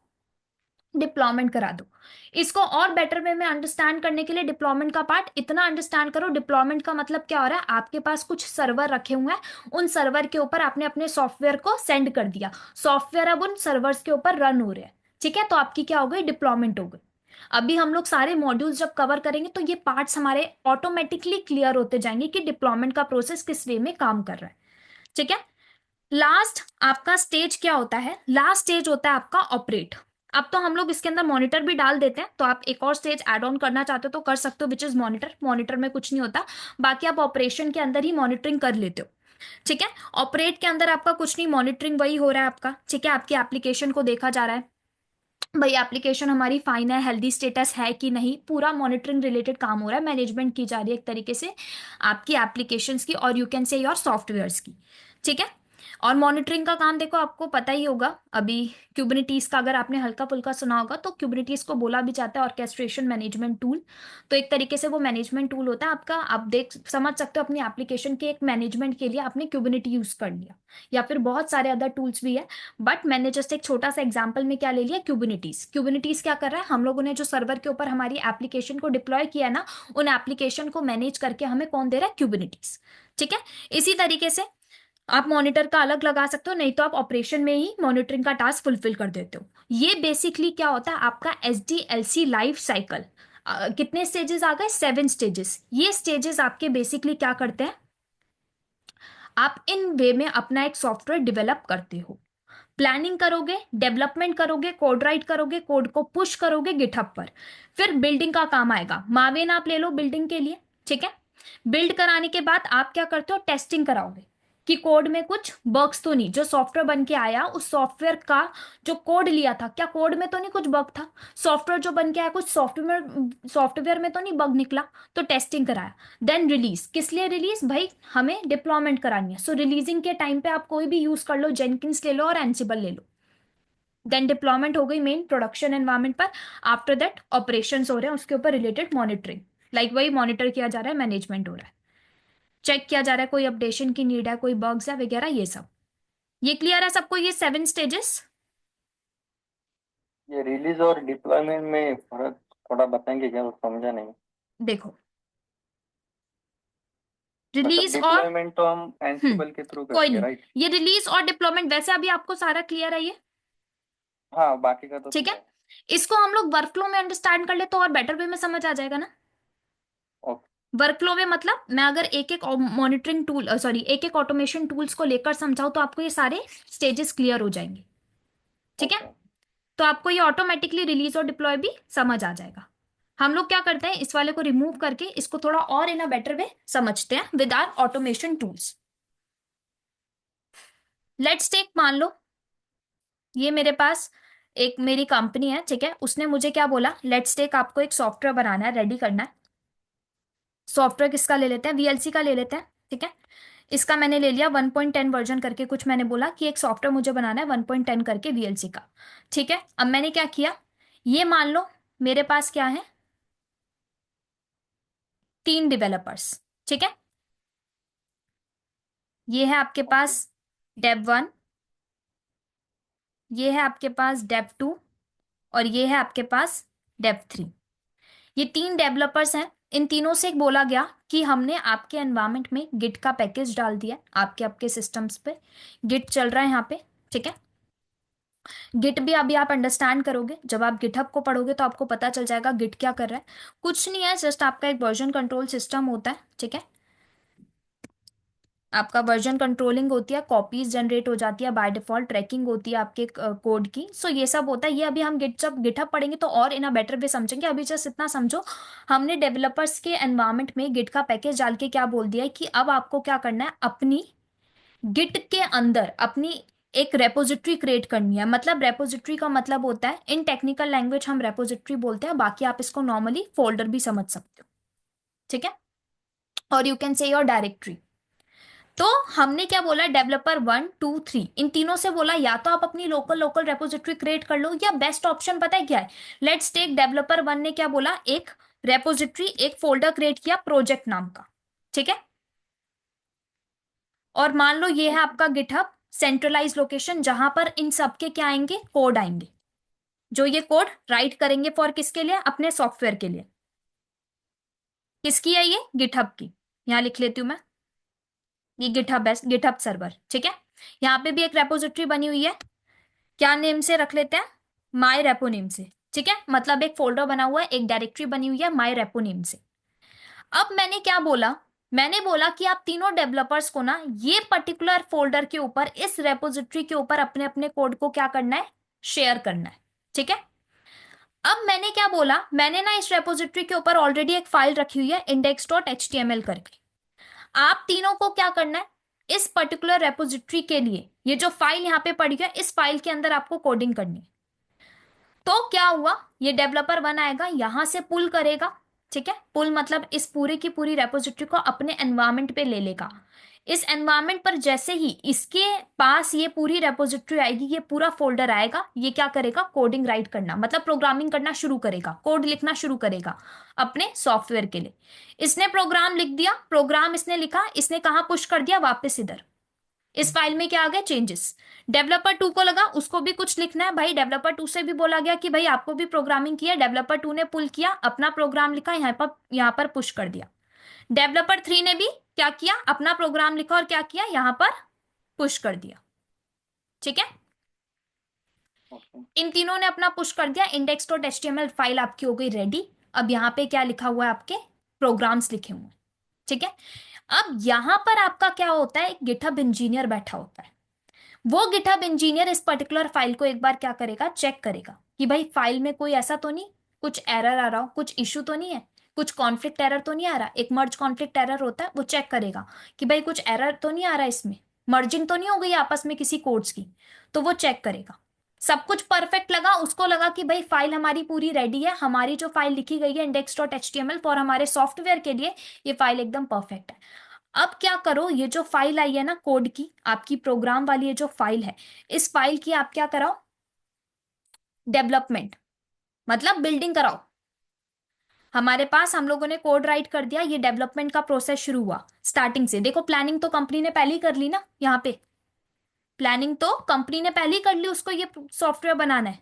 A: डिप्लॉयमेंट करा दो। इसको और बेटर वे में अंडरस्टैंड करने के लिए डिप्लॉयमेंट का पार्ट इतना अंडरस्टैंड करो, डिप्लॉयमेंट का मतलब क्या हो रहा है, आपके पास कुछ सर्वर रखे हुए हैं, उन सर्वर के ऊपर आपने अपने सॉफ्टवेयर को सेंड कर दिया, सॉफ्टवेयर अब उन सर्वर्स के ऊपर रन हो रहे हैं। ठीक है, तो आपकी क्या हो गई, डिप्लॉयमेंट हो गई। अभी हम लोग सारे मॉड्यूल्स जब कवर करेंगे तो ये पार्ट्स हमारे ऑटोमेटिकली क्लियर होते जाएंगे कि डिप्लॉयमेंट का प्रोसेस किस वे में काम कर रहा है। ठीक है, लास्ट आपका स्टेज क्या होता है, लास्ट स्टेज होता है आपका ऑपरेट। अब तो हम लोग इसके अंदर मॉनिटर भी डाल देते हैं, तो आप एक और स्टेज ऐड ऑन करना चाहते हो तो कर सकते हो, विच इज मॉनिटर। मॉनिटर में कुछ नहीं होता, बाकी आप ऑपरेशन के अंदर ही मॉनिटरिंग कर लेते हो। ठीक है, ऑपरेट के अंदर आपका कुछ नहीं, मॉनिटरिंग वही हो रहा है आपका। ठीक है, आपकी एप्लीकेशन को देखा जा रहा है, भाई एप्लीकेशन हमारी फाइन है, हेल्दी स्टेटस है कि नहीं, पूरा मॉनिटरिंग रिलेटेड काम हो रहा है, मैनेजमेंट की जा रही है एक तरीके से आपकी एप्लीकेशंस की, और you can say your softwares की। ठीक है, और मॉनिटरिंग का काम देखो आपको पता ही होगा, अभी क्यूबरनेटीज का अगर आपने हल्का फुल्का सुना होगा तो क्यूबरनेटीज को बोला भी जाता है ऑर्केस्ट्रेशन मैनेजमेंट टूल। तो एक तरीके से वो मैनेजमेंट टूल होता है आपका, आप देख समझ सकते हो अपनी एप्लीकेशन के एक मैनेजमेंट के लिए आपने क्यूबरनेटी यूज कर लिया, या फिर बहुत सारे अदर टूल्स भी है। बट मैंने जस्ट एक छोटा सा एग्जांपल में क्या ले लिया, क्यूबरनेटीज। क्यूबरनेटीज क्या कर रहा है, हम लोगों ने जो सर्वर के ऊपर हमारी एप्लीकेशन को डिप्लॉय किया ना, उन एप्लीकेशन को मैनेज करके हमें कौन दे रहा है, क्यूबरनेटीज। ठीक है, इसी तरीके से आप मॉनिटर का अलग लगा सकते हो, नहीं तो आप ऑपरेशन में ही मॉनिटरिंग का टास्क फुलफिल कर देते हो। ये बेसिकली क्या होता है आपका SDLC लाइफ साइकिल। कितने स्टेजेस आ गए, 7 स्टेजेस। ये स्टेजेस आपके बेसिकली क्या करते हैं, आप इन वे में अपना एक सॉफ्टवेयर डेवलप करते हो। प्लानिंग करोगे, डेवलपमेंट करोगे, कोड राइट करोगे, कोड को पुश करोगे गिटहब पर, फिर बिल्डिंग का काम आएगा। मावेन आप ले लो बिल्डिंग के लिए। ठीक है, बिल्ड कराने के बाद आप क्या करते हो, टेस्टिंग कराओगे। कि कोड में कुछ बग्स तो नहीं, जो सॉफ्टवेयर बन के आया उस सॉफ्टवेयर का जो कोड लिया था, क्या कोड में तो नहीं कुछ बग था? सॉफ्टवेयर जो बन के आया कुछ सॉफ्टवेयर में तो नहीं बग निकला? तो टेस्टिंग कराया। देन रिलीज, किस लिए रिलीज भाई? हमें डिप्लॉयमेंट करानी है। सो रिलीजिंग के टाइम पे आप कोई भी यूज कर लो, जेनकिंस ले लो और एंसिबल ले लो। देन डिप्लॉयमेंट हो गई मेन प्रोडक्शन एनवायरमेंट पर। आफ्टर दैट ऑपरेशंस हो रहे हैं, उसके ऊपर रिलेटेड मॉनिटरिंग, लाइक वही मॉनिटर किया जा रहा है, मैनेजमेंट हो रहा है, चेक किया जा रहा है कोई अपडेशन की नीड है, कोई बग्स है वगैरह, ये सब। ये क्लियर है सबको, ये 7 स्टेजेस?
B: ये रिलीज और डिप्लॉयमेंट में फर्क थोड़ा बताएंगे क्या, वो समझा नहीं।
A: देखो,
B: मतलब
A: रिलीज और
B: डिप्लॉयमेंट तो हम
A: हम्म
B: एंसिबल के थ्रू
A: कोई
B: करेंगे,
A: नहीं,
B: राइट?
A: ये रिलीज और डिप्लॉयमेंट वैसे अभी आपको सारा क्लियर है ये?
B: हाँ, बाकी का तो
A: ठीक है।
B: क्लियर।
A: इसको हम लोग वर्कफ्लो में अंडरस्टैंड कर ले तो और बेटर वे में समझ आ जाएगा ना।
B: ओके।
A: वर्कफ्लो में मतलब मैं अगर एक एक मॉनिटरिंग टूल, सॉरी, एक एक ऑटोमेशन टूल्स को लेकर समझाऊं तो आपको ये सारे स्टेजेस क्लियर हो जाएंगे। ठीक है।
B: ओके।
A: तो आपको ये ऑटोमेटिकली रिलीज और डिप्लॉय भी समझ आ जाएगा। हम लोग क्या करते हैं, इस वाले को रिमूव करके इसको थोड़ा और इन अ बेटर वे समझते हैं with our automation tools. Let's take, मान लो ये मेरे पास एक मेरी कंपनी है, ठीक है, उसने मुझे क्या बोला, लेट्स टेक आपको एक सॉफ्टवेयर बनाना है, रेडी करना है। सॉफ्टवेयर किसका ले लेते हैं, वीएलसी का ले लेते हैं। ठीक है। इसका मैंने ले लिया 1.10 वर्जन करके, कुछ मैंने बोला कि एक सॉफ्टवेयर मुझे बनाना है 1.10 करके वीएलसी का। ठीक है। अब मैंने क्या किया, ये मान लो मेरे पास क्या है, 3 डेवलपर्स। ठीक है। ये है आपके
B: ओके।
A: पास डेव 1, ये है आपके पास डेव 2, और ये है आपके पास डेव 3। ये 3 डेवलपर्स हैं। इन तीनों से बोला गया कि हमने आपके एनवायरनमेंट में गिट का पैकेज डाल दिया, आपके आपके सिस्टम्स पे गिट चल रहा है यहाँ पे। ठीक है। गिट भी अभी आप अंडरस्टैंड करोगे, जब आप गिटहब को पढ़ोगे तो आपको पता चल जाएगा गिट क्या कर रहा है। कुछ नहीं है, जस्ट आपका एक वर्जन कंट्रोल सिस्टम होता है। ठीक है। आपका वर्जन कंट्रोलिंग होती है, कॉपीज जनरेट हो जाती है बाय डिफॉल्ट, ट्रैकिंग होती है आपके कोड की। सो ये सब होता है। ये अभी हम गिट जब गिटहब पढ़ेंगे तो और इन अ बेटर वे समझेंगे। अभी जस्ट इतना समझो, हमने डेवलपर्स के एनवायरनमेंट में गिट का पैकेज डाल के क्या बोल दिया है कि अब आपको क्या करना है, अपनी गिट के अंदर अपनी एक रेपोजिटरी क्रिएट करनी है। मतलब रेपोजिटरी का मतलब होता है, इन टेक्निकल लैंग्वेज हम रेपोजिटरी बोलते हैं, बाकी आप इसको नॉर्मली फोल्डर भी समझ सकते हो। ठीक है। और you can say your directory. तो हमने क्या बोला, डेवलपर 1 2 3 इन तीनों से बोला या तो आप अपनी लोकल लोकल रेपोजिटरी क्रिएट कर लो, या बेस्ट ऑप्शन पता है क्या है, लेट्स टेक डेवलपर 1 ने क्या बोला, एक रेपोजिटरी एक फोल्डर क्रिएट किया प्रोजेक्ट नाम का। ठीक है। और मान लो ये है
B: ओके।
A: आपका गिटहब सेंट्रलाइज लोकेशन, जहां पर इन सब के क्या आएंगे, कोड आएंगे, जो ये कोड राइट करेंगे फॉर किसके लिए, अपने सॉफ्टवेयर के लिए। किसकी है ये, गिटहब की। यहां लिख लेती हूं मैं, ये गिटहब है, गिटहब सर्वर। ठीक है। यहाँ पे भी एक रेपोजिटरी बनी हुई है, क्या नेम से रख लेते हैं, माई रेपो नेम से। ठीक है। मतलब एक फोल्डर बना हुआ है, एक डायरेक्टरी बनी हुई है माई रेपो नेम से। अब मैंने क्या बोला, मैंने बोला कि आप तीनों डेवलपर्स को ना ये पर्टिकुलर फोल्डर के ऊपर, इस रेपोजिटरी के ऊपर अपने अपने कोड को क्या करना है, शेयर करना है। ठीक है। अब मैंने क्या बोला, मैंने ना इस रेपोजिटरी के ऊपर ऑलरेडी एक फाइल रखी हुई है index.html करके। आप तीनों को क्या करना है, इस पर्टिकुलर रेपोजिटरी के लिए ये जो फाइल यहाँ पे पड़ी है, इस फाइल के अंदर आपको कोडिंग करनी है। तो क्या हुआ, ये डेवलपर 1 आएगा, यहां से पुल करेगा। ठीक है। पुल मतलब इस पूरी की पूरी रेपोजिटरी को अपने एनवायरमेंट पे ले लेगा। इस एनवायरमेंट पर जैसे ही इसके पास ये पूरी रेपोजिटरी आएगी, ये पूरा फोल्डर आएगा, ये क्या करेगा, कोडिंग राइट करना, मतलब प्रोग्रामिंग करना शुरू करेगा, कोड लिखना शुरू करेगा अपने सॉफ्टवेयर के लिए। इसने प्रोग्राम लिख दिया, प्रोग्राम इसने लिखा, इसने कहाँ पुश कर दिया, वापस इधर। इस फाइल में क्या आ गया, चेंजेस। डेवलपर 2 को लगा उसको भी कुछ लिखना है, भाई डेवलपर 2 से भी बोला गया कि भाई आपको भी प्रोग्रामिंग किया, डेवलपर 2 ने पुल किया, अपना प्रोग्राम लिखा, यहाँ पर पुश कर दिया। डेवलपर 3 ने भी क्या किया, अपना प्रोग्राम लिखा और क्या किया, यहां पर पुश कर दिया। ठीक है।
B: ओके।
A: इन तीनों ने अपना पुश कर दिया, index.html फाइल आपकी हो गई रेडी। अब यहाँ पे क्या लिखा हुआ है, आपके प्रोग्राम्स लिखे हुए हैं। ठीक है। अब यहां पर आपका क्या होता है, एक गिटहब इंजीनियर बैठा होता है। वो गिटहब इंजीनियर इस पर्टिकुलर फाइल को एक बार क्या करेगा, चेक करेगा कि भाई फाइल में कोई ऐसा तो नहीं, कुछ एरर आ रहा हो, कुछ इशू तो नहीं है, कुछ कॉन्फ्लिक्ट एरर तो नहीं आ रहा। एक मर्ज कॉन्फ्लिक्ट एरर होता है, वो चेक करेगा कि भाई कुछ एरर तो नहीं आ रहा इसमें। मर्जिंग तो नहीं हो गई आपस में किसी कोड्स की। तो वो चेक करेगा, सब कुछ परफेक्ट लगा, उसको लगा कि भाई फाइल हमारी पूरी रेडी है, हमारी जो फाइल लिखी गई है index.html फॉर हमारे सॉफ्टवेयर के लिए, ये फाइल एकदम परफेक्ट है। अब क्या करो, ये जो फाइल आई है ना कोड की, आपकी प्रोग्राम वाली ये जो फाइल है, इस फाइल की आप क्या कराओ, डेवलपमेंट, मतलब बिल्डिंग कराओ। हमारे पास हम लोगों ने कोड राइट कर दिया, ये डेवलपमेंट का प्रोसेस शुरू हुआ स्टार्टिंग से। देखो प्लानिंग तो कंपनी ने पहले ही कर ली ना, यहाँ पे प्लानिंग तो कंपनी ने पहले ही कर ली, उसको ये सॉफ्टवेयर बनाना है।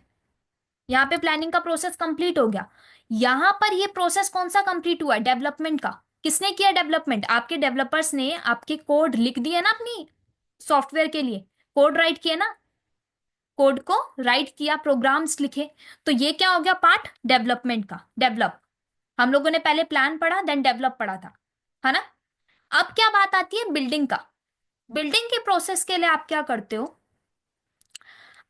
A: यहाँ पे प्लानिंग का प्रोसेस कंप्लीट हो गया। यहाँ पर ये प्रोसेस कौन सा कंप्लीट हुआ, डेवलपमेंट का। किसने किया डेवलपमेंट, आपके डेवलपर्स ने आपके कोड लिख दिए ना अपनी सॉफ्टवेयर के लिए, कोड राइट किया ना, कोड को राइट किया, प्रोग्राम्स लिखे। तो ये क्या हो गया पार्ट डेवलपमेंट का, डेवलप। हम लोगों ने पहले प्लान पढ़ा देन डेवलप पढ़ा था, है ना। अब क्या बात आती है बिल्डिंग का। बिल्डिंग के प्रोसेस के लिए आप क्या करते हो,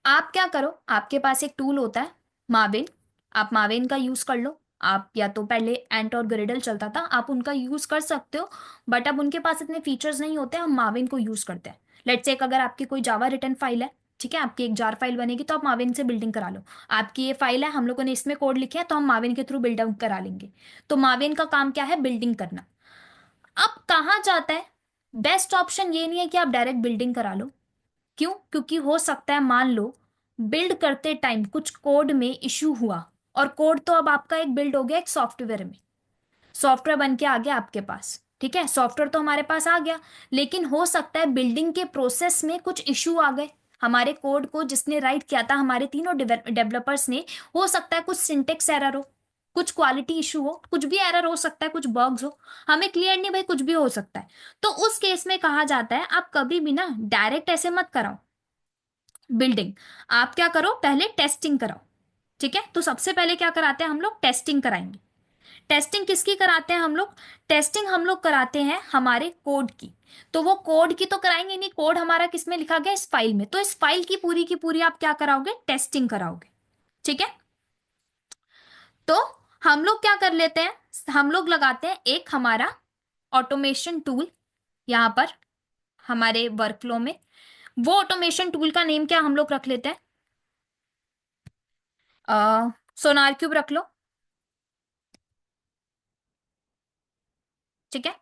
A: आप क्या करो, आपके पास एक टूल होता है माविन, आप माविन का यूज कर लो। आप या तो पहले एंट और ग्रिडल चलता था, आप उनका यूज कर सकते हो, बट अब उनके पास इतने फीचर्स नहीं होते, हम माविन को यूज करते हैं। लेट्स से अगर आपकी कोई जावा रिटर्न फाइल है, ठीक है, आपकी एक जार फाइल बनेगी तो आप माविन से बिल्डिंग करा लो। आपकी ये फाइल है, हम लोगों ने इसमें कोड लिखे हैं, तो हम माविन के थ्रू बिल्ड करा लेंगे। तो माविन का काम क्या है, बिल्डिंग करना। अब कहाँ जाता है, बेस्ट ऑप्शन ये नहीं है कि आप डायरेक्ट बिल्डिंग करा लो। क्यों, क्योंकि हो सकता है मान लो बिल्ड करते टाइम कुछ कोड में इश्यू हुआ, और कोड तो अब आपका एक बिल्ड हो गया एक सॉफ्टवेयर में, सॉफ्टवेयर बन के आ गया आपके पास, ठीक है, सॉफ्टवेयर तो हमारे पास आ गया, लेकिन हो सकता है बिल्डिंग के प्रोसेस में कुछ इश्यू आ गए। हमारे कोड को जिसने राइट किया था, हमारे तीनों डेवलपर्स ने, हो सकता है कुछ सिंटेक्स एरर हो, कुछ क्वालिटी इशू हो, कुछ भी एरर हो सकता है, कुछ बग्स हो, हमें क्लियर नहीं भाई, कुछ भी हो सकता है। तो उस केस में कहा जाता है आप कभी भी ना डायरेक्ट ऐसे मत कराओ बिल्डिंग, आप क्या करो पहले टेस्टिंग कराओ। ठीक है, तो सबसे पहले क्या कराते हैं हम लोग, टेस्टिंग कराएंगे। टेस्टिंग किसकी कराते हैं हम लोग, टेस्टिंग हम लोग कराते हैं हमारे कोड की। तो वो कोड की तो कराएंगे नहीं, कोड हमारा किस में लिखा गया, इस फाइल में, तो इस फाइल की पूरी आप क्या कराओगे, टेस्टिंग कराओगे। ठीक है, तो हम लोग क्या कर लेते हैं, हम लोग लगाते हैं एक हमारा ऑटोमेशन टूल यहां पर हमारे वर्कफ्लो में। वो ऑटोमेशन टूल का नेम क्या हम लोग रख लेते हैं, सोनार क्यूब रख लो। ठीक है,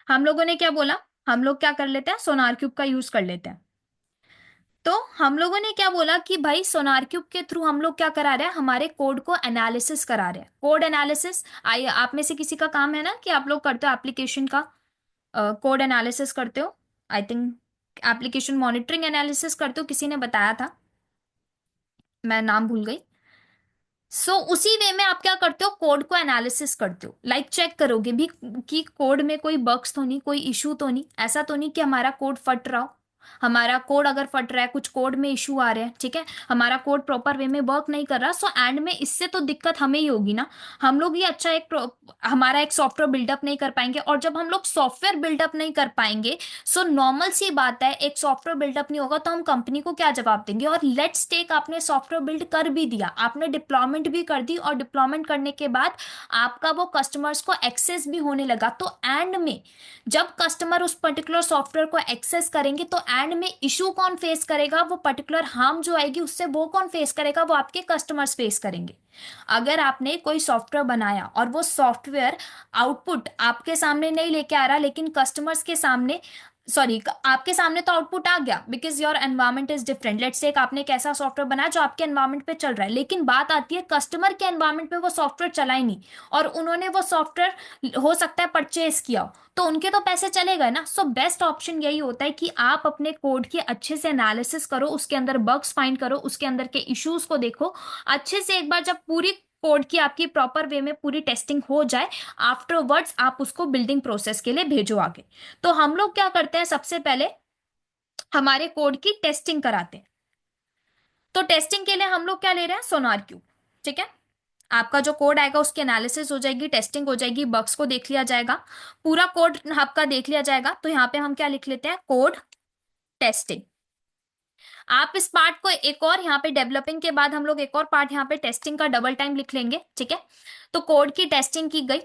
A: हम लोगों ने क्या बोला, हम लोग क्या कर लेते हैं, सोनार क्यूब का यूज कर लेते हैं। तो हम लोगों ने क्या बोला कि भाई सोनार क्यूब के थ्रू हम लोग क्या करा रहे हैं, हमारे कोड को एनालिसिस करा रहे हैं, कोड एनालिसिस। आई आप में से किसी का काम है ना कि आप लोग करते हो एप्लीकेशन का कोड एनालिसिस करते हो, I think application monitoring analysis करते हो, किसी ने बताया था, मैं नाम भूल गई। उसी वे में आप क्या करते हो, कोड को एनालिसिस करते हो, लाइक चेक करोगे भी कि कोड में कोई बग्स तो नहीं, कोई इशू तो नहीं, ऐसा तो नहीं कि हमारा कोड फट रहा हो। हमारा कोड अगर फट रहा है, कुछ कोड में इशू आ रहे हैं, ठीक है, हमारा कोड प्रॉपर वे में वर्क नहीं कर रहा, सो एंड में इससे तो दिक्कत हमें ही होगी ना। हम लोग ये अच्छा हमारा एक सॉफ्टवेयर बिल्डअप नहीं कर पाएंगे, और जब हम लोग सॉफ्टवेयर बिल्डअप नहीं कर पाएंगे, सो नॉर्मल सी बात है, एक सॉफ्टवेयर बिल्डअप नहीं होगा तो हम कंपनी को क्या जवाब देंगे। और लेट्स टेक आपने सॉफ्टवेयर बिल्ड कर भी दिया, आपने डिप्लॉयमेंट भी कर दी, और डिप्लॉयमेंट करने के बाद आपका वो कस्टमर्स को एक्सेस भी होने लगा, तो एंड में जब कस्टमर उस पर्टिकुलर सॉफ्टवेयर को एक्सेस करेंगे, तो एंड में इशू कौन फेस करेगा, वो पर्टिकुलर हार्म जो आएगी उससे वो कौन फेस करेगा, वो आपके कस्टमर्स फेस करेंगे। अगर आपने कोई सॉफ्टवेयर बनाया और वो सॉफ्टवेयर आउटपुट आपके सामने नहीं लेके आ रहा, लेकिन कस्टमर्स के सामने, सॉरी आपके सामने तो आउटपुट आ गया because your environment is different, let's say आपने एक ऐसा सॉफ्टवेयर बनाया जो आपके एनवायरमेंट पे चल रहा है, लेकिन बात आती है कस्टमर के एनवायरमेंट पे वो सॉफ्टवेयर चला ही नहीं, और उन्होंने वो सॉफ्टवेयर हो सकता है परचेज किया हो, तो उनके तो पैसे चले गए ना। सो बेस्ट ऑप्शन यही होता है कि आप अपने कोड की अच्छे से एनालिसिस करो, उसके अंदर बग्स फाइंड करो, उसके अंदर के इश्यूज को देखो अच्छे से, एक बार जब पूरी कोड की आपकी प्रॉपर वे में पूरी टेस्टिंग हो जाए, आफ्टरवर्ड्स आप उसको बिल्डिंग प्रोसेस के लिए भेजो आगे। तो हम लोग क्या करते हैं, सबसे पहले हमारे कोड की टेस्टिंग कराते हैं। तो टेस्टिंग के लिए हम लोग क्या ले रहे हैं, सोनार क्यूब। ठीक है, आपका जो कोड आएगा उसकी एनालिसिस हो जाएगी, टेस्टिंग हो जाएगी, बग्स को देख लिया जाएगा, पूरा कोड आपका देख लिया जाएगा। तो यहाँ पे हम क्या लिख लेते हैं, कोड टेस्टिंग। आप इस पार्ट को एक और यहाँ पे डेवलपिंग के बाद हम लोग एक और पार्ट यहाँ पे टेस्टिंग का डबल टाइम लिख लेंगे। ठीक है, तो कोड की टेस्टिंग की गई।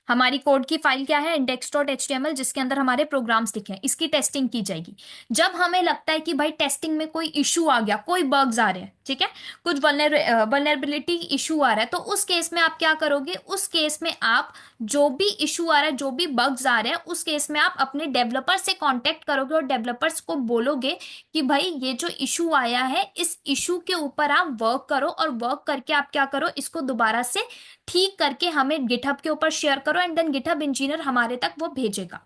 A: हमारी कोड की फाइल क्या है, index.html, जिसके अंदर हमारे प्रोग्राम्स लिखे हैं, इसकी टेस्टिंग की जाएगी। जब हमें लगता है कि भाई टेस्टिंग में कोई इशू आ गया, कोई बग्स आ रहे हैं, ठीक है, कुछ वल्नरेबिलिटी इशू आ रहा है, तो उस केस में आप क्या करोगे, उस केस में आप जो भी इशू आ रहा है, जो भी बग्स आ रहे हैं, उस केस में आप अपने डेवलपर से कांटेक्ट करोगे और डेवलपर्स को बोलोगे कि भाई ये जो इशू आया है, इस इशू के ऊपर आप वर्क करो, और वर्क करके आप क्या करो, इसको दोबारा से ठीक करके हमें गिटहब के ऊपर शेयर करो, एंड देन गिटहब इंजीनियर हमारे तक वो भेजेगा।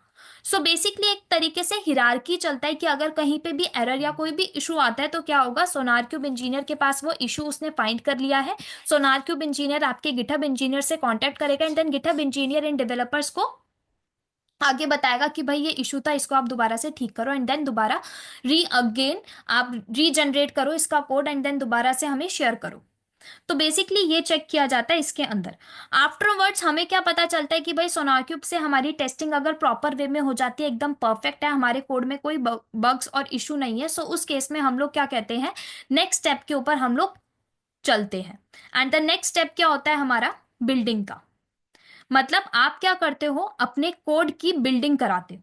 A: सो बेसिकली एक तरीके से हिरारकी चलता है कि अगर कहीं पे भी एरर या कोई भी इशू आता है तो क्या होगा, सोनार क्यूब इंजीनियर के पास वो इशू उसने फाइंड कर लिया है, सोनार क्यूब इंजीनियर आपके गिटहब इंजीनियर से कांटेक्ट करेगा, एंड देन गिटहब इंजीनियर इन डेवलपर्स को आगे बताएगा कि भाई ये इशू था, इसको आप दोबारा से ठीक करो, एंड देन दोबारा री अगेन आप रीजनरेट करो इसका कोड, एंड देन दोबारा से हमें शेयर करो। तो बेसिकली ये चेक किया जाता है इसके अंदर। आफ्टरवर्ड्स हमें क्या पता चलता है कि भाई सोनाक्यूब से हमारी टेस्टिंग अगर प्रॉपर वे में हो जाती है, एकदम परफेक्ट है, हमारे कोड में कोई बग्स और इशू नहीं है, सो उस केस में हम लोग क्या कहते हैं, नेक्स्ट स्टेप के ऊपर हम लोग चलते हैं। एंड द नेक्स्ट स्टेप क्या होता है हमारा, बिल्डिंग का। मतलब आप क्या करते हो, अपने कोड की बिल्डिंग कराते हो।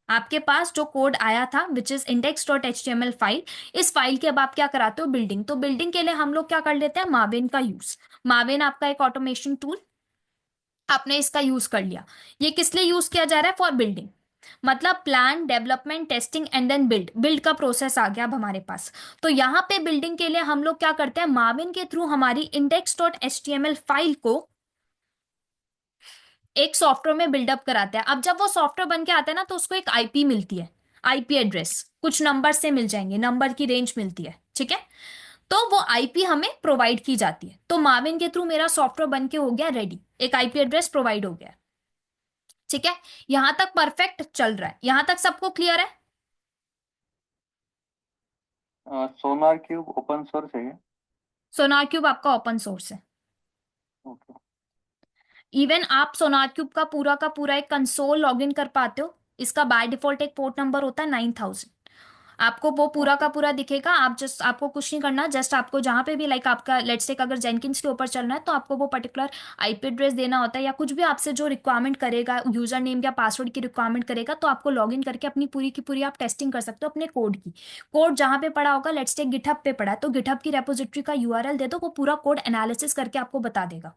A: आपके पास जो कोड आया था विच इज index.html फाइल, इस फाइल के अब आप क्या कराते हो, बिल्डिंग। तो बिल्डिंग के लिए हम लोग क्या कर लेते हैं, माविन का यूज। माविन आपका एक ऑटोमेशन टूल, आपने इसका यूज कर लिया। ये किस लिए यूज किया जा रहा है, फॉर बिल्डिंग। मतलब plan, development, testing and then build, build का प्रोसेस आ गया अब हमारे पास। तो यहाँ पे बिल्डिंग के लिए हम लोग क्या करते हैं, माविन के थ्रू हमारी index.html फाइल को एक सॉफ्टवेयर में बिल्डअप कराते हैं। अब जब वो सॉफ्टवेयर बन के आता है ना, तो उसको एक आईपी मिलती है, आईपी एड्रेस कुछ नंबर से मिल जाएंगे, नंबर की रेंज मिलती है, ठीक है। तो वो आईपी हमें प्रोवाइड की जाती है। तो माविन के थ्रू मेरा सॉफ्टवेयर बन के हो गया रेडी, एक आईपी एड्रेस प्रोवाइड हो गया, ठीक है। यहां तक परफेक्ट चल रहा है, यहां तक सबको क्लियर है।
B: सोनार क्यूब ओपन सोर्स है?
A: सोनार क्यूब आपका ओपन सोर्स है।
B: ओके।
A: इवन आप सोनार क्यूब का पूरा एक कंसोल लॉगिन कर पाते हो। इसका बाय डिफॉल्ट एक पोर्ट नंबर होता है 9000, आपको वो पूरा
B: ओके।
A: का पूरा दिखेगा। आप जस्ट, आपको कुछ नहीं करना, जस्ट आपको जहां पे भी लाइक आपका लेट्स टेक अगर जेनकिंस के ऊपर चलना है, तो आपको वो पर्टिकुलर आईपी एड्रेस देना होता है, या कुछ भी आपसे जो रिक्वायरमेंट करेगा, यूजर नेम या पासवर्ड की रिक्वायरमेंट करेगा, तो आपको लॉग इन करके अपनी पूरी की पूरी आप टेस्टिंग कर सकते हो अपने कोड की। कोड जहां पे पड़ा होगा, लेट्स टेक गिटहब पे पड़ा है, तो गिटहब की रेपोजिटरी का यूआरएल दे दो, वो पूरा कोड एनालिसिस करके आपको बता देगा।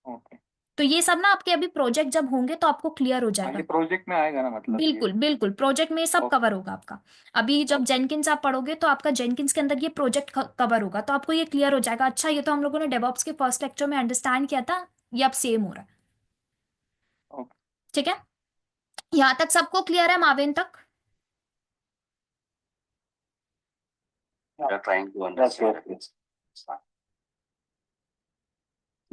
B: ओके।
A: तो ये सब ना आपके अभी प्रोजेक्ट जब होंगे तो आपको क्लियर हो
B: हाँ, ये
A: जाएगा।
B: प्रोजेक्ट में आएगा ना, मतलब ये?
A: बिल्कुल बिल्कुल, प्रोजेक्ट में ये सब
B: ओके।
A: कवर होगा आपका। अभी जब
B: ओके।
A: जेनकिंस आप पढ़ोगे तो आपका जेनकिंस के अंदर ये प्रोजेक्ट कवर होगा, तो आपको ये क्लियर हो जाएगा। अच्छा, ये तो हम लोगों ने डेवऑप्स के फर्स्ट लेक्चर में अंडरस्टैंड किया था, ये अब सेम हो रहा है,
B: ओके।
A: ठीक है। यहां तक सबको क्लियर है, मावेन तक।
B: We are trying to understand. Yes, yes.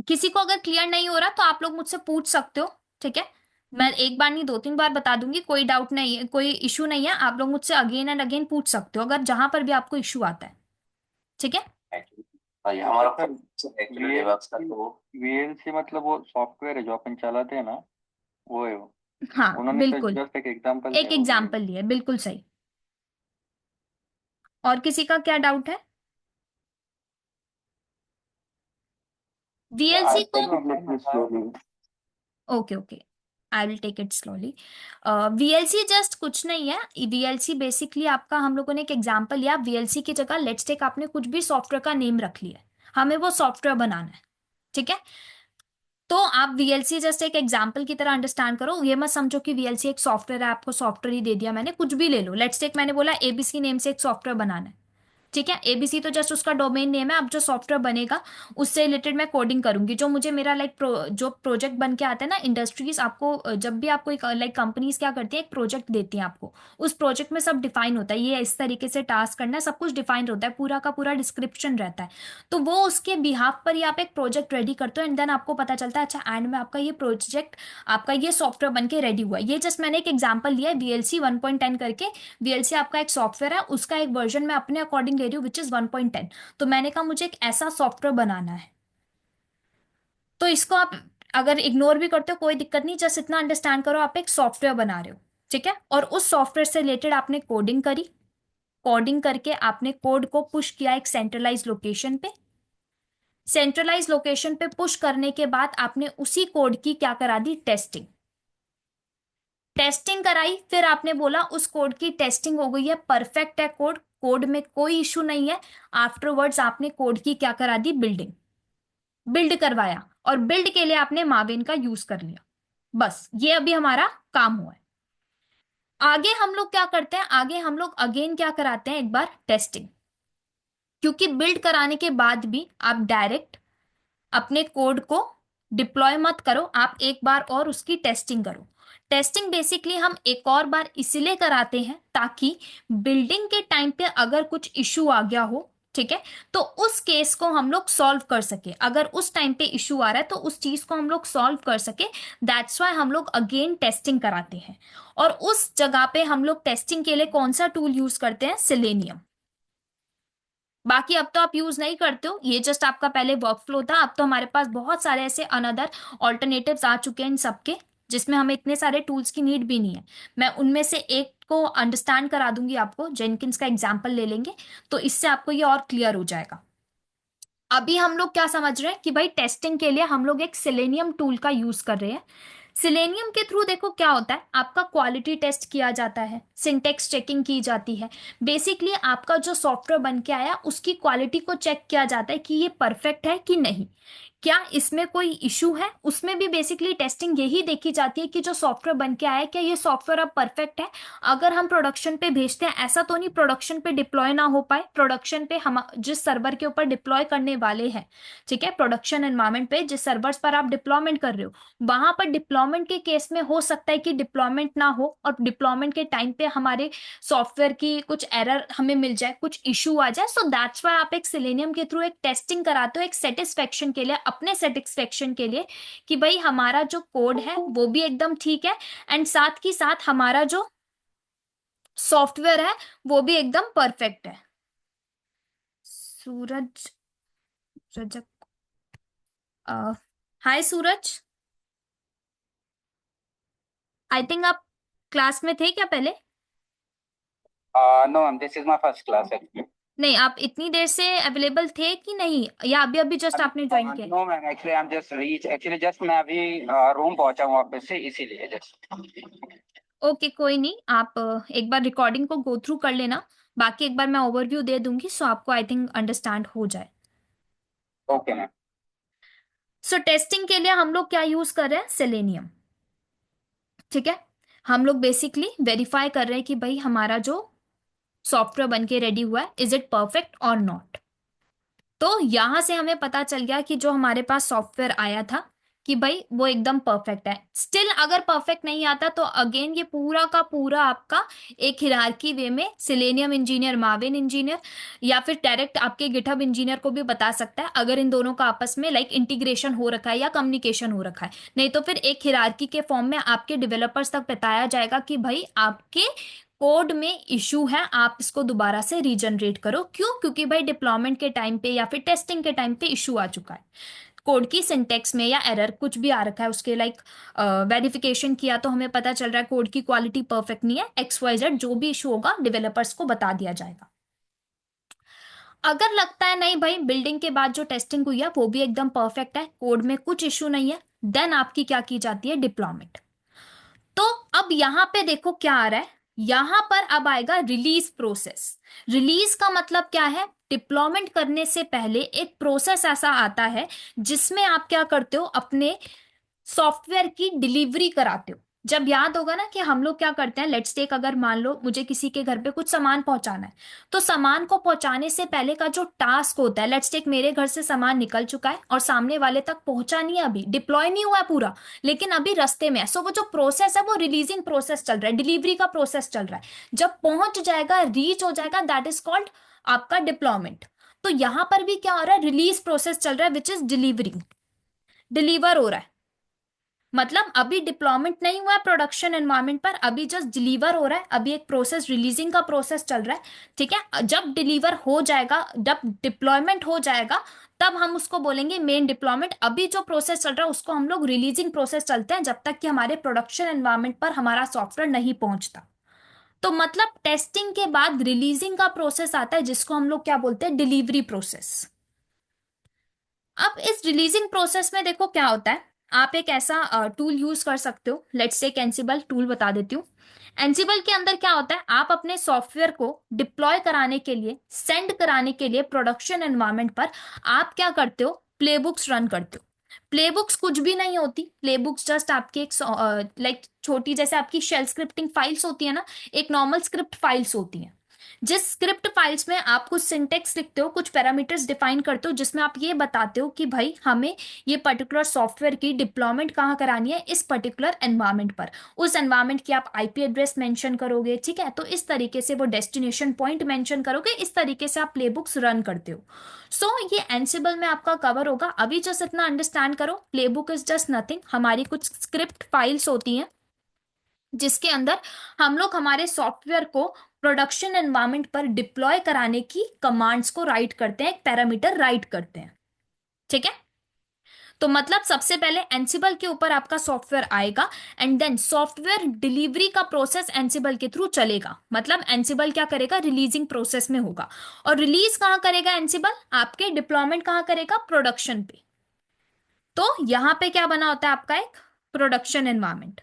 A: किसी को अगर क्लियर नहीं हो रहा तो आप लोग मुझसे पूछ सकते हो, ठीक है। मैं एक बार नहीं, दो तीन बार बता दूंगी, कोई डाउट नहीं है, कोई इशू नहीं है। आप लोग मुझसे अगेन एंड अगेन पूछ सकते हो अगर जहां पर भी आपको इशू आता है, ठीक है।
B: ये हमारा एक्चुअली डेवऑप्स का तो वीएलसी मतलब वो सॉफ्टवेयर है जो अपन चलाते हैं ना, वो है वो।
A: हाँ
B: उन्होंने
A: बिल्कुल,
B: जस्ट एक एग्जांपल
A: एक
B: दिया वो VLC।
A: एग्जाम्पल लिया, बिल्कुल सही। और किसी का क्या डाउट है, वीएलसी
B: आई
A: को।
B: Take it little slowly.
A: Okay okay, I will take it slowly. VLC just कुछ नहीं है। वीएलसी बेसिकली आपका, हम लोगों ने एक एग्जांपल लिया, वीएलसी की जगह लेट्स टेक आपने कुछ भी सॉफ्टवेयर का नेम रख लिया है, हमें वो सॉफ्टवेयर बनाना है, ठीक है। तो आप वीएलसी जस्ट एक एग्जांपल की तरह अंडरस्टैंड करो, ये मत समझो कि वीएलसी एक सॉफ्टवेयर है, आपको सॉफ्टवेयर ही दे दिया मैंने, कुछ भी ले लो। लेट्स टेक मैंने बोला एबीसी नेम से एक सॉफ्टवेयर बनाना है, ठीक है। एबीसी तो जस्ट उसका डोमेन नेम है। अब जो सॉफ्टवेयर बनेगा उससे रिलेटेड मैं कोडिंग करूंगी, जो मुझे मेरा लाइक जो प्रोजेक्ट बन के आता है ना, इंडस्ट्रीज आपको जब भी आपको एक लाइक कंपनीज क्या करती है, एक प्रोजेक्ट देती है आपको, उस प्रोजेक्ट में सब डिफाइन होता है, ये इस तरीके से टास्क करना है, सब कुछ डिफाइन होता है, पूरा का पूरा डिस्क्रिप्शन रहता है। तो वो उसके बिहाफ पर ही आप एक प्रोजेक्ट रेडी करते हो, एंड देन आपको पता चलता है अच्छा एंड में आपका ये प्रोजेक्ट, आपका ये सॉफ्टवेयर बन के रेडी हुआ है। ये जस्ट मैंने एक एग्जाम्पल लिया है वीएलसी 1.10 करके। वीएलसी आपका एक सॉफ्टवेयर है, उसका एक वर्जन मैं अपने अकॉर्डिंग ले रही हूँ विच इज 1.10। तो मैंने कहा मुझे एक ऐसा सॉफ्टवेयर बनाना है, तो इसको आप अगर इग्नोर भी करते हो कोई दिक्कत नहीं, जस्ट इतना अंडरस्टैंड करो आप एक सॉफ्टवेयर बना रहे हो, ठीक है। और उस सॉफ्टवेयर से रिलेटेड आपने कोडिंग करी, कोडिंग करके आपने कोड को पुश किया एक सेंट्रलाइज लोकेशन पे, सेंट्रलाइज लोकेशन पे पुश करने के बाद आपने उसी कोड की क्या करा दी, टेस्टिंग। टेस्टिंग कराई, फिर आपने बोला उस कोड की टेस्टिंग हो गई है, परफेक्ट है कोड, कोड में कोई इशू नहीं है। आफ्टरवर्ड्स आपने कोड की क्या करा दी, बिल्डिंग, बिल्ड करवाया, और बिल्ड के लिए आपने मावेन का यूज कर लिया। बस ये अभी हमारा काम हुआ है। आगे हम लोग क्या करते हैं, आगे हम लोग अगेन क्या कराते हैं, एक बार टेस्टिंग। क्योंकि बिल्ड कराने के बाद भी आप डायरेक्ट अपने कोड को डिप्लॉय मत करो, आप एक बार और उसकी टेस्टिंग करो। टेस्टिंग बेसिकली हम एक और बार इसलिए कराते हैं ताकि बिल्डिंग के टाइम पे अगर कुछ इशू आ गया हो, ठीक है, तो उस केस को हम लोग सॉल्व कर सके। अगर उस टाइम पे इशू आ रहा है तो उस चीज को हम लोग सॉल्व कर सके। दैट्स वाई हम लोग अगेन टेस्टिंग कराते हैं। और उस जगह पे हम लोग टेस्टिंग के लिए कौन सा टूल यूज करते हैं, सिलेनियम। बाकी अब तो आप यूज नहीं करते हो, ये जस्ट आपका पहले वर्क फ्लो था। अब तो हमारे पास बहुत सारे ऐसे अनदर ऑल्टरनेटिव्स आ चुके हैं इन सबके, जिसमें हमें इतने सारे टूल्स की नीड भी नहीं है। मैं उनमें से एक को अंडरस्टैंड करा दूंगी आपको, जेनकिंस का एग्जाम्पल ले लेंगे, तो इससे आपको ये और क्लियर हो जाएगा। अभी हम लोग क्या समझ रहे हैं कि भाई टेस्टिंग के लिए हम लोग एक सिलेनियम टूल का यूज कर रहे हैं। सिलेनियम के थ्रू देखो क्या होता है, आपका क्वालिटी टेस्ट किया जाता है, सिंटेक्स चेकिंग की जाती है। बेसिकली आपका जो सॉफ्टवेयर बन के आया उसकी क्वालिटी को चेक किया जाता है कि ये परफेक्ट है कि नहीं, क्या इसमें कोई इशू है। उसमें भी बेसिकली टेस्टिंग यही देखी जाती है कि जो सॉफ्टवेयर बन के आया है क्या ये सॉफ्टवेयर अब परफेक्ट है। अगर हम प्रोडक्शन पे भेजते हैं, ऐसा तो नहीं प्रोडक्शन पे डिप्लॉय ना हो पाए, प्रोडक्शन पे हम जिस सर्वर के ऊपर डिप्लॉय करने वाले हैं, ठीक है, प्रोडक्शन एनवायरमेंट पे जिस सर्वर्स पर आप डिप्लॉयमेंट कर रहे हो, वहां पर डिप्लॉयमेंट के केस में हो सकता है कि डिप्लॉयमेंट ना हो, और डिप्लॉयमेंट के टाइम पे हमारे सॉफ्टवेयर की कुछ एरर हमें मिल जाए, कुछ इशू आ जाए। सो दैट्स वाई आप एक सिलेनियम के थ्रू एक टेस्टिंग कराते हो, एक सेटिस्फेक्शन के लिए, अपने सेटिस्फेक्शन के लिए, कि भाई हमारा जो कोड है वो भी एकदम ठीक है, एंड साथ ही साथ हमारा जो सॉफ्टवेयर है वो भी एकदम परफेक्ट है। Suraj, Rajak, hi Suraj, I think आप क्लास में थे क्या पहले?
B: No ma'am, this is my first class actually.
A: नहीं, आप इतनी देर से अवेलेबल थे कि नहीं, या अभी अभी जस्ट आपने ज्वाइन किया?
B: No ma'am, actually I am just reach, actually just मैं अभी रूम पहुंचा हूँ ऑफिस से, इसीलिए जस्ट।
A: ओके, कोई नहीं, आप एक बार रिकॉर्डिंग को गो थ्रू कर लेना। बाकी एक बार मैं ओवरव्यू दे दूंगी, सो आपको आई थिंक अंडरस्टैंड हो जाए।
B: Okay ma'am.
A: सो टेस्टिंग के लिए हम लोग क्या यूज कर रहे हैं, सेलेनियम, ठीक है। हम लोग बेसिकली वेरीफाई कर रहे हैं कि भाई हमारा जो सॉफ्टवेयर बन के रेडी हुआ है, इज इट परफेक्ट और नॉट। तो यहां से हमें पता चल गया कि जो हमारे पास सॉफ्टवेयर आया था कि भाई वो एकदम परफेक्ट है। स्टिल अगर परफेक्ट नहीं आता तो अगेन ये पूरा का पूरा आपका एक हिरारकी वे में सिलेनियम इंजीनियर, माविन इंजीनियर, या फिर डायरेक्ट आपके गिटहब इंजीनियर को भी बता सकता है, अगर इन दोनों का आपस में लाइक इंटीग्रेशन हो रखा है या कम्युनिकेशन हो रखा है। नहीं तो फिर एक हिरारकी के फॉर्म में आपके डेवलपर्स तक बताया जाएगा कि भाई आपके कोड में इशू है, आप इसको दोबारा से रीजनरेट करो। क्यों? क्योंकि भाई डिप्लॉयमेंट के टाइम पे या फिर टेस्टिंग के टाइम पे इशू आ चुका है, कोड की सिंटेक्स में या एरर कुछ भी आ रखा है उसके, लाइक वेरिफिकेशन किया तो हमें पता चल रहा है कोड की क्वालिटी परफेक्ट नहीं है, XYZ जो भी इशू होगा डेवलपर्स को बता दिया जाएगा। अगर लगता है नहीं भाई बिल्डिंग के बाद जो टेस्टिंग हुई है वो भी एकदम परफेक्ट है, कोड में कुछ इशू नहीं है, देन आपकी क्या की जाती है, डिप्लॉयमेंट। तो अब यहां पे देखो क्या आ रहा है, यहां पर अब आएगा रिलीज प्रोसेस। रिलीज का मतलब क्या है, डिप्लॉयमेंट करने से पहले एक प्रोसेस ऐसा आता है जिसमें आप क्या करते हो, अपने सॉफ्टवेयर की डिलीवरी कराते हो। जब याद होगा ना कि हम लोग क्या करते हैं, लेट्स टेक, अगर मान लो मुझे किसी के घर पे कुछ सामान पहुंचाना है, तो सामान को पहुंचाने से पहले का जो टास्क होता है, लेट्स टेक मेरे घर से सामान निकल चुका है और सामने वाले तक पहुंचा नहीं है, अभी डिप्लॉय नहीं हुआ है पूरा, लेकिन अभी रास्ते में है। सो वो जो प्रोसेस है वो रिलीजिंग प्रोसेस चल रहा है, डिलीवरी का प्रोसेस चल रहा है। जब पहुंच जाएगा, रीच हो जाएगा, दैट इज कॉल्ड आपका डिप्लॉयमेंट। तो यहां पर भी क्या हो रहा है, रिलीज प्रोसेस चल रहा है, विच इज डिलीवरी, डिलीवर हो रहा है। मतलब अभी डिप्लॉयमेंट नहीं हुआ है प्रोडक्शन एनवायरनमेंट पर, अभी जस्ट डिलीवर हो रहा है, अभी एक प्रोसेस, रिलीजिंग का प्रोसेस चल रहा है, ठीक है। जब डिलीवर हो जाएगा, जब डिप्लॉयमेंट हो जाएगा, तब हम उसको बोलेंगे मेन डिप्लॉयमेंट। अभी जो प्रोसेस चल रहा है उसको हम लोग रिलीजिंग प्रोसेस चलते हैं, जब तक कि हमारे प्रोडक्शन एनवायरनमेंट पर हमारा सॉफ्टवेयर नहीं पहुंचता। तो मतलब टेस्टिंग के बाद रिलीजिंग का प्रोसेस आता है जिसको हम लोग क्या बोलते हैं, डिलीवरी प्रोसेस। अब इस रिलीजिंग प्रोसेस में देखो क्या होता है, आप एक ऐसा टूल यूज कर सकते हो, लेट्स से एंसिबल टूल बता देती हूँ। एंसिबल के अंदर क्या होता है, आप अपने सॉफ्टवेयर को डिप्लॉय कराने के लिए, सेंड कराने के लिए प्रोडक्शन एनवायरनमेंट पर आप क्या करते हो, प्लेबुक्स रन करते हो। प्लेबुक्स कुछ भी नहीं होती, प्लेबुक्स जस्ट आपकी एक लाइक छोटी, जैसे आपकी शेल स्क्रिप्टिंग फाइल्स होती है ना, एक नॉर्मल स्क्रिप्ट फाइल्स होती हैं। जिस स्क्रिप्ट फाइल्स में आप कुछ सिंटेक्स लिखते हो, कुछ पैरामीटर्स डिफाइन करते हो, जिसमें आप ये बताते हो कि भाई हमें ये पर्टिकुलर सॉफ्टवेयर की डिप्लॉयमेंट कहाँ करानी है, इस पर्टिकुलर एनवायरमेंट पर। उस एनवायरमेंट की आप आईपी एड्रेस मेंशन करोगे, ठीक है, तो इस तरीके से वो डेस्टिनेशन पॉइंट मेंशन करोगे, इस तरीके से आप प्लेबुक्स रन करते हो। सो ये एंसिबल में आपका कवर होगा। अभी जस्ट इतना अंडरस्टैंड करो, प्लेबुक इज जस्ट नथिंग, हमारी कुछ स्क्रिप्ट फाइल्स होती हैं जिसके अंदर हम लोग हमारे सॉफ्टवेयर को प्रोडक्शन एनवायरनमेंट पर डिप्लॉय कराने की कमांड्स को राइट करते हैं, एक पैरामीटर राइट करते हैं, ठीक है। तो मतलब सबसे पहले एंसिबल के ऊपर आपका सॉफ्टवेयर आएगा, एंड देन सॉफ्टवेयर डिलीवरी का प्रोसेस एंसिबल के थ्रू चलेगा। मतलब एंसिबल क्या करेगा, रिलीजिंग प्रोसेस में होगा। और रिलीज कहां करेगा एंसिबल, आपके डिप्लॉयमेंट कहां करेगा, प्रोडक्शन पे। तो यहां पे क्या बना होता है आपका एक प्रोडक्शन एनवायरनमेंट,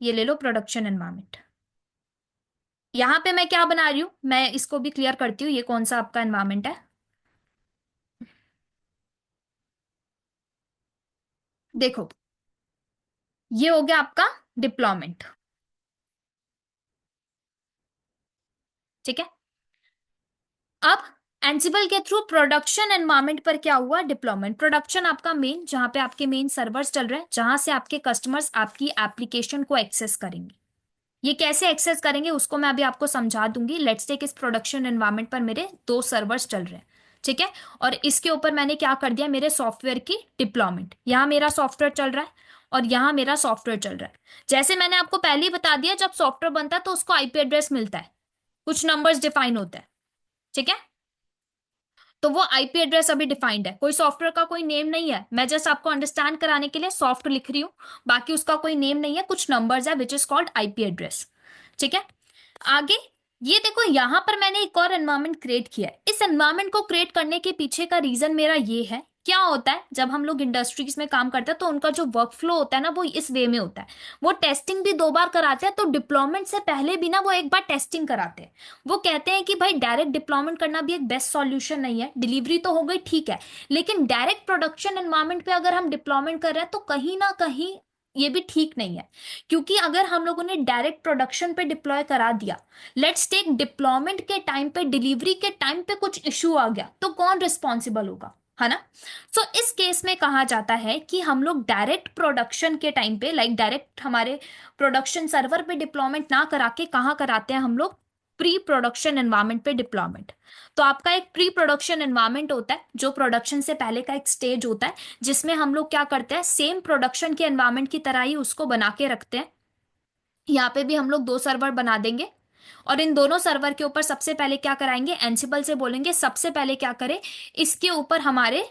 A: ये ले लो प्रोडक्शन एनवायरनमेंट। यहां पे मैं क्या बना रही हूं, मैं इसको भी क्लियर करती हूँ, ये कौन सा आपका एनवायरनमेंट है। देखो, ये हो गया आपका डिप्लॉयमेंट, ठीक है। अब एंसिबल के थ्रू प्रोडक्शन एनवायरनमेंट पर क्या हुआ, डिप्लॉयमेंट। प्रोडक्शन आपका मेन, जहां पे आपके मेन सर्वर्स चल रहे हैं, जहां से आपके कस्टमर्स आपकी एप्लीकेशन को एक्सेस करेंगे। ये कैसे एक्सेस करेंगे उसको मैं अभी आपको समझा दूंगी। लेट्स टेक, इस प्रोडक्शन एनवायरनमेंट पर मेरे दो सर्वर्स चल रहे हैं, ठीक है। और इसके ऊपर मैंने क्या कर दिया, मेरे सॉफ्टवेयर की डिप्लॉयमेंट, यहाँ मेरा सॉफ्टवेयर चल रहा है और यहाँ मेरा सॉफ्टवेयर चल रहा है। जैसे मैंने आपको पहले ही बता दिया, जब सॉफ्टवेयर बनता है तो उसको आईपी एड्रेस मिलता है, कुछ नंबर्स डिफाइन होते हैं, ठीक है। तो वो आईपी एड्रेस अभी डिफाइंड है, कोई सॉफ्टवेयर का कोई नेम नहीं है, मैं जस्ट आपको अंडरस्टैंड कराने के लिए सॉफ्ट लिख रही हूँ, बाकी उसका कोई नेम नहीं है, कुछ नंबर्स है which is called IP address, ठीक है। आगे ये देखो, यहां पर मैंने एक और एनवायरनमेंट क्रिएट किया है। इस एनवायरनमेंट को क्रिएट करने के पीछे का रीजन मेरा ये है, क्या होता है जब हम लोग इंडस्ट्रीज में काम करते हैं तो उनका जो वर्क फ्लो होता है ना, वो इस वे में होता है। वो टेस्टिंग भी दो बार कराते हैं, तो डिप्लॉयमेंट से पहले भी ना वो एक बार टेस्टिंग कराते हैं। वो कहते हैं कि भाई डायरेक्ट डिप्लॉयमेंट करना भी एक बेस्ट सॉल्यूशन नहीं है, डिलीवरी तो हो गई ठीक है, लेकिन डायरेक्ट प्रोडक्शन एनवायरनमेंट पे अगर हम डिप्लॉयमेंट कर रहे हैं तो कहीं ना कहीं ये भी ठीक नहीं है। क्योंकि अगर हम लोगों ने डायरेक्ट प्रोडक्शन पे डिप्लॉय करा दिया, लेट्स टेक डिप्लॉयमेंट के टाइम पे, डिलीवरी के टाइम पे कुछ इशू आ गया, तो कौन रिस्पॉन्सिबल होगा, है ना। सो इस केस में कहा जाता है कि हम लोग डायरेक्ट प्रोडक्शन के टाइम पे, लाइक डायरेक्ट हमारे प्रोडक्शन सर्वर पे डिप्लॉयमेंट ना करा के कहाँ कराते हैं हम लोग, प्री प्रोडक्शन एनवायरनमेंट पे डिप्लॉयमेंट। तो आपका एक प्री प्रोडक्शन एनवायरनमेंट होता है, जो प्रोडक्शन से पहले का एक स्टेज होता है, जिसमें हम लोग क्या करते हैं, सेम प्रोडक्शन के एनवायरनमेंट की तरह ही उसको बना के रखते हैं। यहाँ पे भी हम लोग दो सर्वर बना देंगे, और इन दोनों सर्वर के ऊपर सबसे पहले क्या कराएंगे, एंसिबल से बोलेंगे सबसे पहले क्या करें, इसके ऊपर हमारे,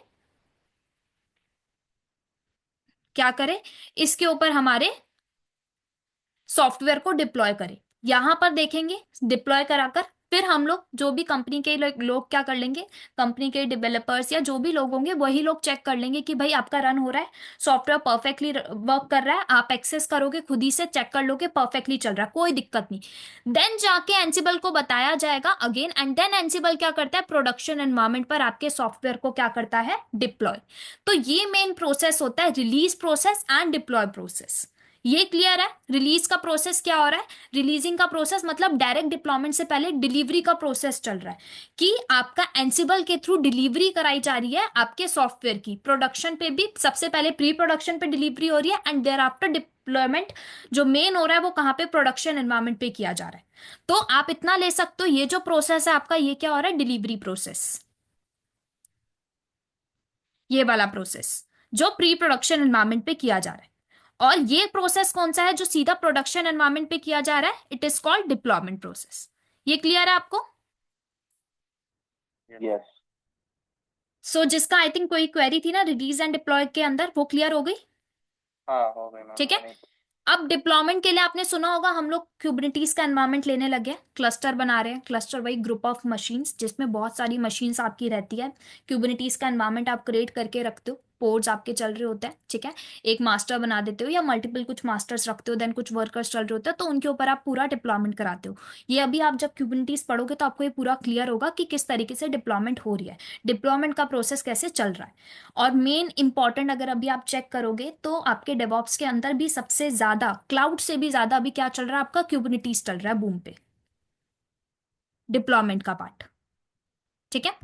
A: क्या करें, इसके ऊपर हमारे सॉफ्टवेयर को डिप्लॉय करें। यहां पर देखेंगे डिप्लॉय कराकर, फिर हम लोग जो भी कंपनी के लोग क्या कर लेंगे, कंपनी के डेवलपर्स या जो भी लोग होंगे वही लोग चेक कर लेंगे कि भाई आपका रन हो रहा है, सॉफ्टवेयर परफेक्टली वर्क कर रहा है, आप एक्सेस करोगे खुद ही से चेक कर लोगे परफेक्टली चल रहा है, कोई दिक्कत नहीं। देन जाके एंसिबल को बताया जाएगा अगेन, एंड देन एंसिबल क्या करता है, प्रोडक्शन एनवायरनमेंट पर आपके सॉफ्टवेयर को क्या करता है, डिप्लॉय। तो ये मेन प्रोसेस होता है, release process and deploy process. ये क्लियर है, रिलीज का प्रोसेस क्या हो रहा है, रिलीजिंग का प्रोसेस मतलब डायरेक्ट डिप्लॉयमेंट से पहले डिलीवरी का प्रोसेस चल रहा है, कि आपका एंसिबल के थ्रू डिलीवरी कराई जा रही है आपके सॉफ्टवेयर की। प्रोडक्शन पे भी सबसे पहले प्री प्रोडक्शन पे डिलीवरी हो रही है, एंड देयर आफ्टर डिप्लॉयमेंट जो मेन हो रहा है वो कहाँ पे, प्रोडक्शन एनवायरनमेंट पे किया जा रहा है। तो आप इतना ले सकते हो, ये जो प्रोसेस है आपका, ये क्या हो रहा है, डिलीवरी प्रोसेस, ये वाला प्रोसेस जो प्री प्रोडक्शन एनवायरनमेंट पे किया जा रहा है। और ये प्रोसेस कौन सा है जो सीधा प्रोडक्शन एनवायरनमेंट पे किया जा रहा है, it is called deployment process. ये क्लियर है आपको।
B: यस।
A: जिसका आई थिंक कोई क्वेरी थी ना रिलीज एंड डिप्लॉय के अंदर, वो क्लियर हो गई,
B: हाँ हो गई मैम,
A: ठीक है।
B: मैंने।
A: अब डिप्लॉयमेंट के लिए आपने सुना होगा हम लोग क्यूबरनेटीज का एनवायरनमेंट लेने लगे, क्लस्टर बना रहे हैं। क्लस्टर वही ग्रुप ऑफ मशीन्स जिसमें बहुत सारी मशीन्स आपकी रहती है। क्यूबरनेटीज का एनवायरनमेंट आप क्रिएट करके रखते हो, पोर्ट्स आपके चल रहे होते हैं, ठीक है। एक मास्टर बना देते हो या मल्टीपल कुछ मास्टर्स रखते हो, देन कुछ वर्कर्स चल रहे होते हैं, तो उनके ऊपर आप पूरा डिप्लॉयमेंट कराते हो। ये अभी आप जब क्यूबरनेटीज पढ़ोगे तो आपको ये पूरा क्लियर होगा कि किस तरीके से डिप्लॉयमेंट हो रही है, डिप्लॉयमेंट का प्रोसेस कैसे चल रहा है। और मेन इंपॉर्टेंट अगर अभी आप चेक करोगे तो आपके डेवॉप्स के अंदर भी सबसे ज्यादा, क्लाउड से भी ज्यादा अभी क्या चल रहा है, आपका क्यूबरनेटीज चल रहा है बूम पे, डिप्लॉयमेंट का पार्ट, ठीक है।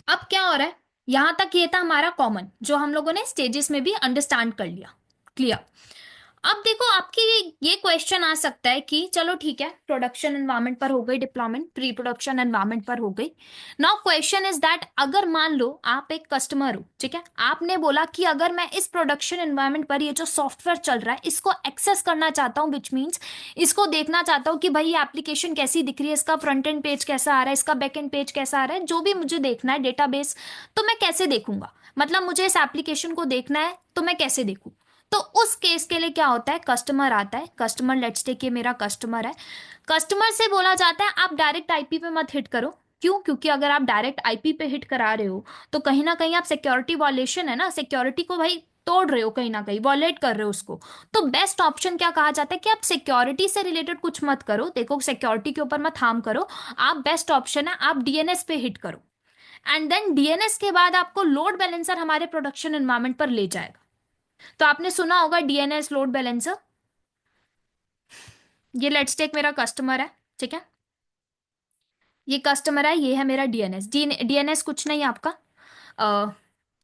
A: अब क्या हो रहा है, यहां तक ये था हमारा कॉमन जो हम लोगों ने स्टेजेस में भी अंडरस्टैंड कर लिया, क्लियर। अब देखो आपके ये क्वेश्चन आ सकता है कि चलो ठीक है, प्रोडक्शन एनवायरनमेंट पर हो गई डिप्लॉयमेंट, प्री प्रोडक्शन एनवायरनमेंट पर हो गई। नाउ क्वेश्चन इज दैट अगर मान लो आप एक कस्टमर हो, ठीक है, आपने बोला कि अगर मैं इस प्रोडक्शन एनवायरनमेंट पर ये जो सॉफ्टवेयर चल रहा है इसको एक्सेस करना चाहता हूँ, विच मीन्स इसको देखना चाहता हूँ कि भाई ये एप्लीकेशन कैसी दिख रही है, इसका फ्रंट एंड पेज कैसा आ रहा है, इसका बैक एंड पेज कैसा आ रहा है, जो भी मुझे देखना है डेटाबेस, तो मैं कैसे देखूंगा। मतलब मुझे इस एप्लीकेशन को देखना है तो मैं कैसे देखूं। तो उस केस के लिए क्या होता है, कस्टमर आता है, कस्टमर लेट्स टेक ये मेरा कस्टमर है, कस्टमर से बोला जाता है आप डायरेक्ट आईपी पे मत हिट करो। क्यों, क्योंकि अगर आप डायरेक्ट आईपी पे हिट करा रहे हो तो कहीं ना कहीं आप सिक्योरिटी वॉलेशन है ना, सिक्योरिटी को भाई तोड़ रहे हो, कहीं ना कहीं वॉलेट कर रहे हो उसको। तो बेस्ट ऑप्शन क्या कहा जाता है कि आप सिक्योरिटी से रिलेटेड कुछ मत करो, देखो सिक्योरिटी के ऊपर मत हार्म करो। आप बेस्ट ऑप्शन है आप डीएनएस पे हिट करो, एंड देन डीएनएस के बाद आपको लोड बैलेंसर हमारे प्रोडक्शन एनवायरमेंट पर ले जाएगा। तो आपने सुना होगा डीएनएस लोड बैलेंसर। ये लेट्स टेक मेरा कस्टमर है, ठीक है, ये कस्टमर है, ये है मेरा डीएनएस। डीएनएस कुछ नहीं है आपका,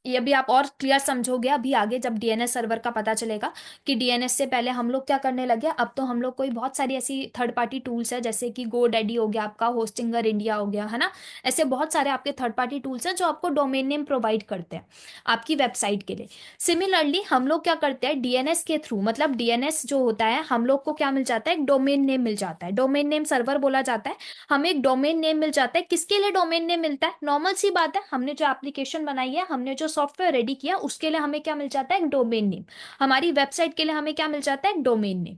A: ये अभी आप और क्लियर समझोगे अभी आगे जब डीएनएस सर्वर का पता चलेगा कि डीएनएस से पहले हम लोग क्या करने लगे। अब तो हम लोग कोई बहुत सारी ऐसी थर्ड पार्टी टूल्स है जैसे कि गो डैडी हो गया आपका, होस्टिंगर इंडिया हो गया, है ना। ऐसे बहुत सारे आपके थर्ड पार्टी टूल्स हैं जो आपको डोमेन नेम प्रोवाइड करते हैं आपकी वेबसाइट के लिए। सिमिलरली हम लोग क्या करते हैं डीएनएस के थ्रू, मतलब डीएनएस जो होता है हम लोग को क्या मिल जाता है, एक डोमेन नेम मिल जाता है, डोमेन नेम सर्वर बोला जाता है। हमें एक डोमेन नेम मिल जाता है, किसके लिए डोमेन नेम मिलता है, नॉर्मल सी बात है, हमने जो एप्लीकेशन बनाई है, हमने जो सॉफ्टवेयर रेडी किया उसके लिए हमें क्या मिल जाता है, एक डोमेन नेम। हमारी वेबसाइट के लिए हमें क्या मिल जाता है, एक डोमेन नेम।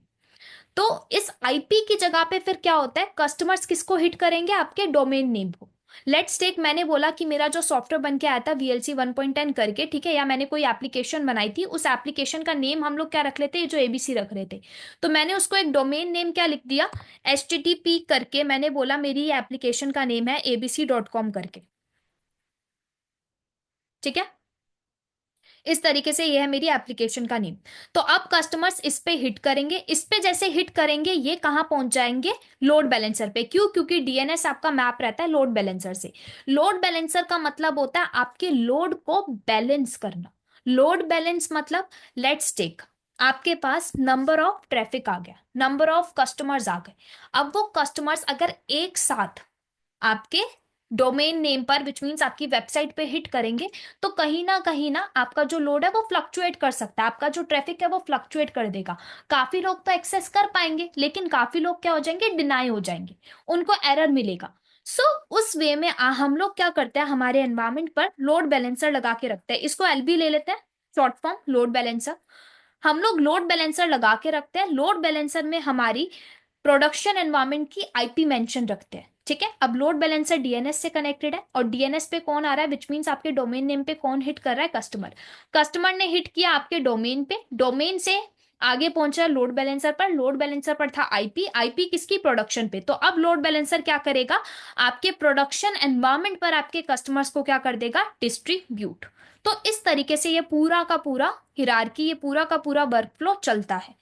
A: तो इस आईपी की जगह पे फिर क्या होता है, कस्टमर्स किसको हिट करेंगे, आपके डोमेन नेम को। लेट्स टेक मैंने बोला कि मेरा जो सॉफ्टवेयर बन के आया था वीएलसी 1.10 करके, ठीक है, या मैंने कोई एप्लीकेशन बनाई थी, उस एप्लीकेशन का नेम हम लोग क्या रख लेते हैं, जो एबीसी रख रहे थे। तो मैंने उसको एक डोमेन नेम क्या लिख दिया, HTTP करके, मैंने बोला मेरी एप्लीकेशन का नेम है abc.com करके, ठीक है। इस तरीके से ये है मेरी एप्लीकेशन का नेम। तो अब कस्टमर्स इस पे हिट करेंगे, इस पे जैसे हिट करेंगे ये कहाँ पहुंच जाएंगे, लोड बैलेंसर पे। क्यों, क्योंकि डीएनएस आपका मैप रहता है लोड बैलेंसर से। लोड बैलेंसर का मतलब होता है आपके लोड को बैलेंस करना। लोड बैलेंस मतलब लेट्स टेक आपके पास नंबर ऑफ ट्रैफिक आ गया, नंबर ऑफ कस्टमर्स आ गए। अब वो कस्टमर्स अगर एक साथ आपके डोमेन नेम पर विच मीन्स आपकी वेबसाइट पे हिट करेंगे तो कहीं ना आपका जो लोड है वो फ्लक्चुएट कर सकता है, आपका जो ट्रैफिक है वो फ्लक्चुएट कर देगा। काफी लोग तो एक्सेस कर पाएंगे लेकिन काफी लोग क्या हो जाएंगे, डिनाई हो जाएंगे, उनको एरर मिलेगा। सो उस वे में हम लोग क्या करते हैं, हमारे एनवायरमेंट पर लोड बैलेंसर लगा के रखते हैं, इसको एलबी ले लेते हैं, शॉर्ट फॉर्म लोड बैलेंसर। हम लोग लोड बैलेंसर लगा के रखते हैं, लोड बैलेंसर में हमारी प्रोडक्शन एनवायरनमेंट की आईपी मेंशन रखते हैं, ठीक है। अब लोड बैलेंसर डीएनएस से कनेक्टेड है और डीएनएस पे कौन आ रहा है, विच मीन्स आपके डोमेन नेम पे कौन हिट कर रहा है, कस्टमर। कस्टमर ने हिट किया आपके डोमेन पे, डोमेन से आगे पहुंचा लोड बैलेंसर पर, लोड बैलेंसर पर था आईपी, आईपी किसकी, प्रोडक्शन पे। तो अब लोड बैलेंसर क्या करेगा, आपके प्रोडक्शन एनवायरनमेंट पर आपके कस्टमर्स को क्या कर देगा, डिस्ट्रीब्यूट। तो इस तरीके से ये पूरा का पूरा हिरारकी, ये पूरा का पूरा वर्कफ्लो चलता है।